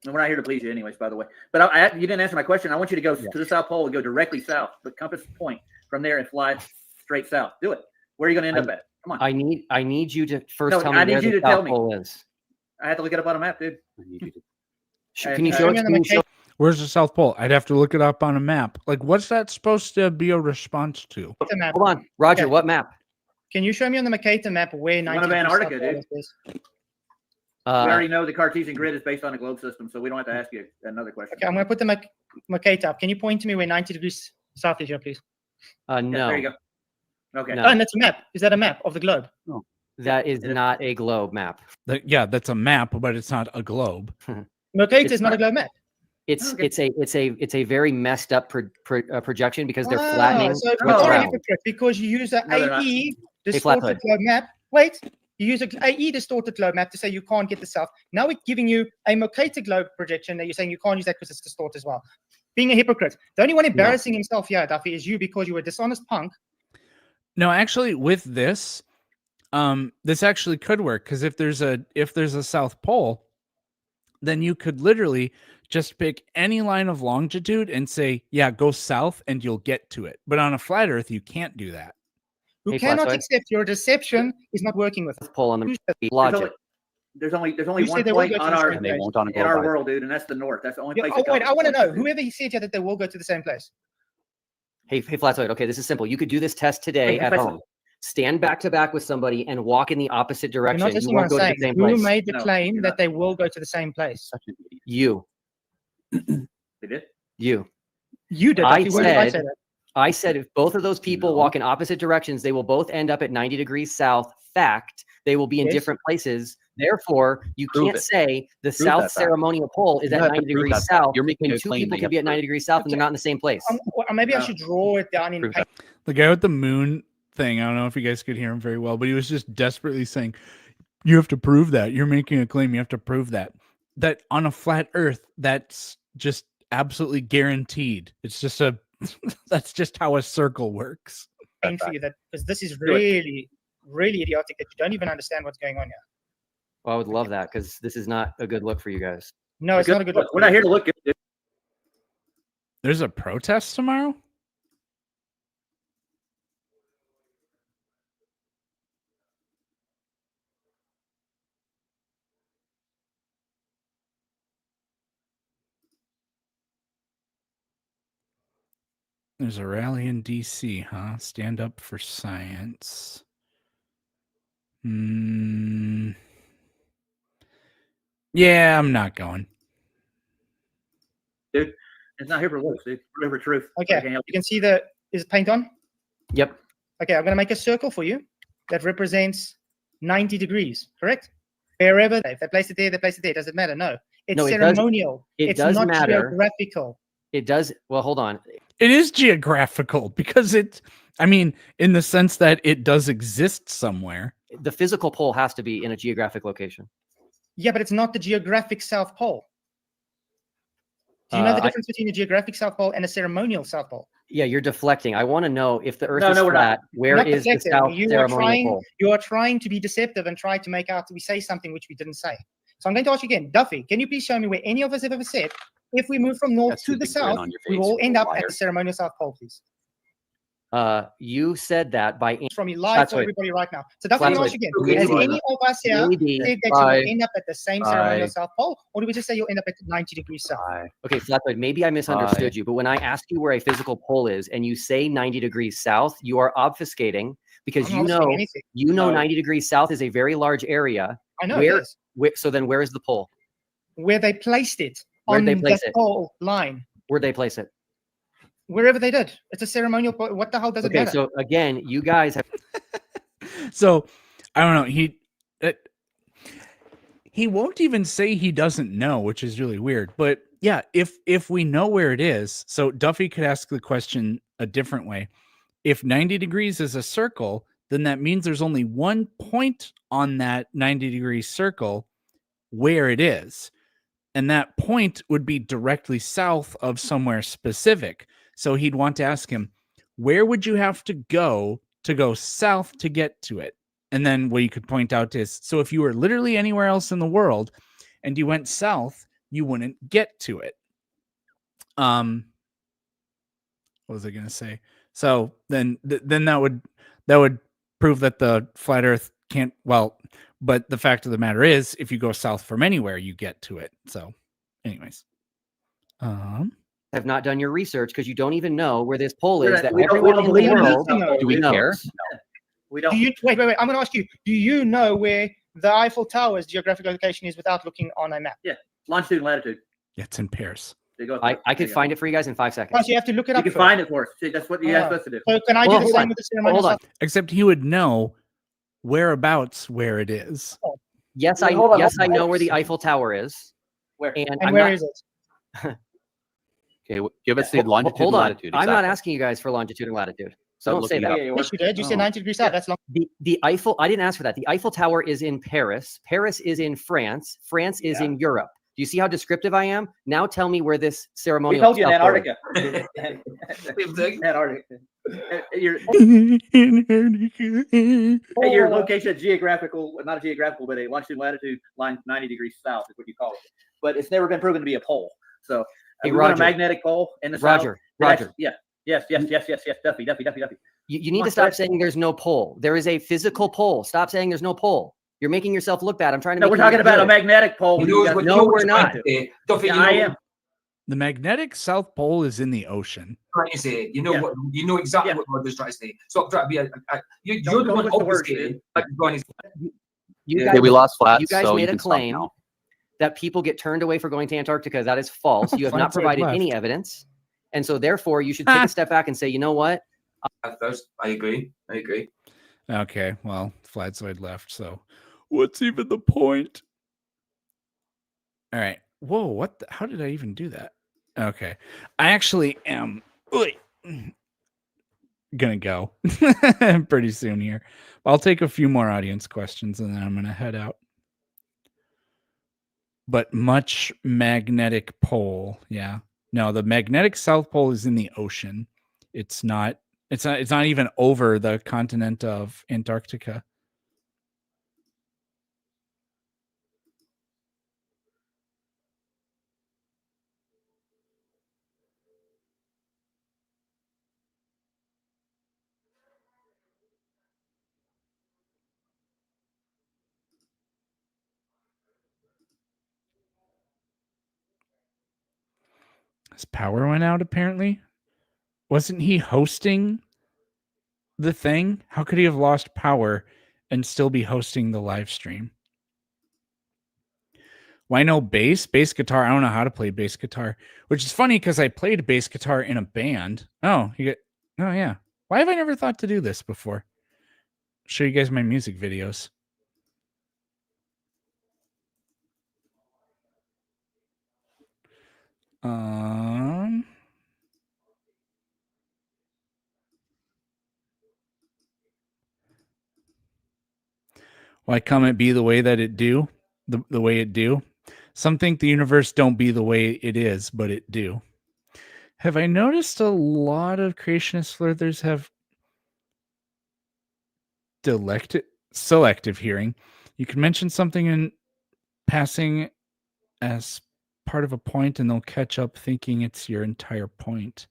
And we're not here to please you, anyways. By the way, but you didn't answer my question. I want you to go to the South Pole and go directly south, the compass point from there, and fly straight south. Do it. Where are you going to end up at? Come on. I need you to first tell me where the South Pole is. I have to look it up on a map, dude. Can you show it? Where's the South Pole? I'd have to look it up on a map. Like, what's that supposed to be a response to? Hold on, Roger. What map? Can you show me on the Mercator map where 90 one of Antarctica, dude. is? We already know the Cartesian grid is based on a globe system, so we don't have to ask you another question. Okay, I'm going to put the Mercator up. Can you point to me where 90 degrees south is here, please? No. Yeah, there you go. Okay. No. Oh, and that's a map. Is that a map of the globe? No. That is not a globe map. Yeah, that's a map, but it's not a globe. Mercator is not a globe map. It's a very messed up projection because they're flattening. So it's a hypocrite because you use an AE distorted globe map. Wait, you use an AE distorted globe map to say you can't get the south. Now it's giving you a Mercator globe projection that you're saying you can't use that because it's distorted as well. Being a hypocrite. The only one embarrassing himself here, Duffy, is you because you were a dishonest punk. No, actually, with this, this actually could work because if there's a South Pole, then you could literally just pick any line of longitude and say, yeah, go south and you'll get to it. But on a flat Earth, you can't do that. You cannot accept your deception is not working with us. Pull on the logic. There's only one point on our world, dude, and that's the north. That's the only place. Oh, wait, I want to know. Whoever he said here that they will go to the same place. Hey, Flatoid. Okay, this is simple. You could do this test today at home. Stand back to back with somebody and walk in the opposite direction. Not just you won't go to the same place. Who made the claim that they will go to the same place? You. They did? You did. I said if both of those people walk in opposite directions, they will both end up at 90 degrees south. Fact, they will be in different places. Therefore, you can't say the south ceremonial pole is at 90 degrees south. You're making two people can be at 90 degrees south and they're not in the same place. Maybe I should draw it down in paper. The guy with the moon thing, I don't know if you guys could hear him very well, but he was just desperately saying, you have to prove that. You're making a claim. You have to prove that. That on a flat Earth, that's just absolutely guaranteed. It's just that's just how a circle works. For you that because this is really, really idiotic that you don't even understand what's going on here. Well, I would love that because this is not a good look for you guys. No, it's not a good look. We're not here to look good. There's a protest tomorrow? There's a rally in DC, huh? Stand up for science. Yeah, I'm not going. Dude, it's not here for looks, dude. It's here for truth. Okay, you can see is paint on? Yep. Okay, I'm going to make a circle for you that represents 90 degrees, correct? Wherever they place it there, they place it there. Does it matter? No. It's ceremonial. It does not matter. Geographical. It does. Well, hold on. It is geographical because in the sense that it does exist somewhere. The physical pole has to be in a geographic location. Yeah, but it's not the geographic South Pole. Do you know the difference between a geographic South Pole and a ceremonial South Pole? Yeah, you're deflecting. I want to know if the Earth is flat, where is the South ceremonial pole? You are trying to be deceptive and try to make out we say something which we didn't say. So I'm going to ask you again, Duffy, can you please show me where any of us have ever said, if we move from north to the south, we will end up at the ceremonial South Pole, please? You said that by from you live for everybody right now. So Duffy, I'm going to ask you again, has any of us here said that you will end up at the same ceremonial South Pole, or do we just say you'll end up at 90 degrees south? Okay, Flatoid, maybe I misunderstood you, but when I ask you where a physical pole is and you say 90 degrees south, you are obfuscating because you know 90 degrees south is a very large area. I know. So then where is the pole? Where they placed it on the pole line. Where'd they place it? Wherever they did. It's a ceremonial. What the hell does it matter? So again, you guys have. So I don't know. He won't even say he doesn't know, which is really weird. But yeah, if we know where it is, so Duffy could ask the question a different way. If 90 degrees is a circle, then that means there's only one point on that 90-degree circle where it is. And that point would be directly south of somewhere specific. So he'd want to ask him, where would you have to go south to get to it? And then what you could point out is, so if you were literally anywhere else in the world and you went south, you wouldn't get to it. What was I going to say? So then that would prove that the flat Earth can't. Well, but the fact of the matter is, if you go south from anywhere, you get to it. So, anyways, have not done your research because you don't even know where this pole is. That we everyone don't in believe the in world this. Do we care? We don't. Wait. I'm going to ask you. Do you know where the Eiffel Tower's geographical location is without looking on a map? Yeah, longitude and latitude. Yeah, it's in Paris. There you go. I could find it for you guys in 5 seconds. Oh, so you have to look it You up. can first. find it for us. See, that's what you asked us to do. So can I do the same with the ceremonial Hold on. stuff? Except he would know whereabouts where it is. Yes, Wait, I hold on, yes I hold on. know where the Eiffel Tower is. Where? And And I'm where not, is it? Okay, give us the longitude hold and on. latitude. I'm not exactly. asking you guys for longitude and latitude. So I'm don't say looking that. it up. Yes, you did. You said 90 degrees south. That's long. The Eiffel, I didn't ask for that. The Eiffel Tower is in Paris. Paris is in France. France is in Europe. Do you see how descriptive I am? Now tell me where this We ceremonial told you in stuff is. Antarctica. Antarctica. Your location, geographical, not a geographical, but a longitude and latitude line 90 degrees south is what you call it. But it's never been proven to be a pole. So Hey, we want a Roger. magnetic pole in the Roger, south. Roger. Yeah. Yes. Duffy. You need to stop saying there's no pole. There is a physical pole. Stop saying there's no pole. You're making yourself look bad. I'm trying to. No, make we're you talking look about a good. magnetic pole. No, we're not. Duffy, Yeah, you know, I am. The magnetic South Pole is in the ocean. Trying to say, you know exactly what Rod was trying to say. Stop trying to be you're the one obfuscating. You Okay, we lost Flats, You guys so made you a can stop claim now. that people get turned away for going to Antarctica. That is false. You have not Flats are provided left. any evidence, and so therefore you should take a step back and say, you know what? I agree. Okay, well, Flatzoid left, so what's even the point? All right. Whoa, what? How did I even do that? Okay. I actually am gonna go pretty soon here. I'll take a few more audience questions and then I'm gonna head out. But much magnetic pole, yeah. No, the magnetic South Pole is in the ocean. It's not even over the continent of Antarctica. His power went out, apparently. Wasn't he hosting the thing? How could he have lost power and still be hosting the live stream? Why no bass? Bass guitar. I don't know how to play bass guitar, which is funny because I played bass guitar in a band. Oh, yeah. Why have I never thought to do this before? Show you guys my music videos. Why come it be the way that it do? The way it do? Some think the universe don't be the way it is, but it do. Have I noticed a lot of creationist slurthers have selective hearing? You can mention something in passing as part of a point and they'll catch up thinking it's your entire point.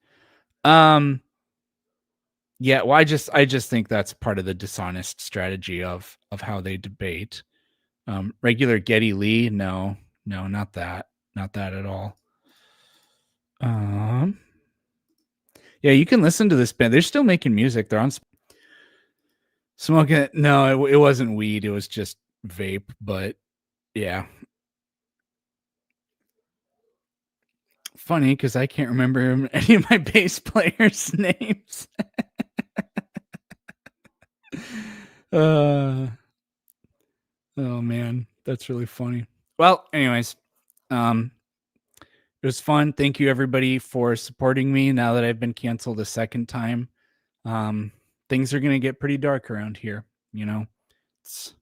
Yeah, well, I just think that's part of the dishonest strategy of how they debate. Regular Geddy Lee, no, not that at all. Yeah, you can listen to this band. They're still making music. They're on smoking it. No, it wasn't weed. It was just vape. But yeah, funny because I can't remember any of my bass players' names. Oh man, that's really funny. Well, anyways, it was fun. Thank you everybody for supporting me now that I've been canceled a second time. Things are gonna get pretty dark around here, you know. It's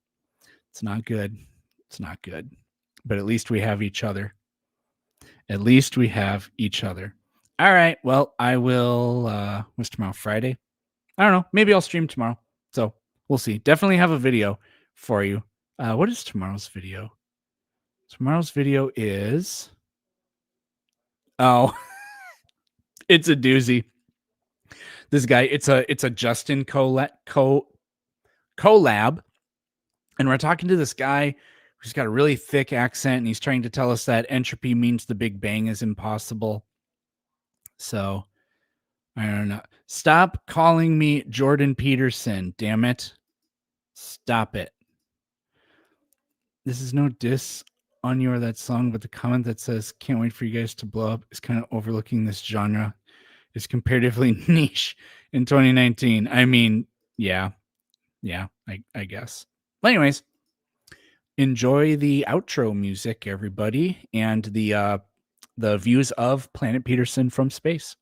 not good. It's not good. But at least we have each other. At least we have each other. All right. Well, I will what's tomorrow? Friday? I don't know. Maybe I'll stream tomorrow. So we'll see. Definitely have a video for you. What is tomorrow's video? Tomorrow's video is it's a doozy. This guy, it's a Justin collab, and we're talking to this guy who's got a really thick accent, and he's trying to tell us that entropy means the Big Bang is impossible. So I don't know. Stop calling me Jordan Peterson, damn it. Stop it. This is no diss on you or that song, but the comment that says, can't wait for you guys to blow up is kind of overlooking this genre. It's comparatively niche in 2019. I mean, yeah, I guess. But anyways, enjoy the outro music, everybody, and the views of Planet Peterson from space.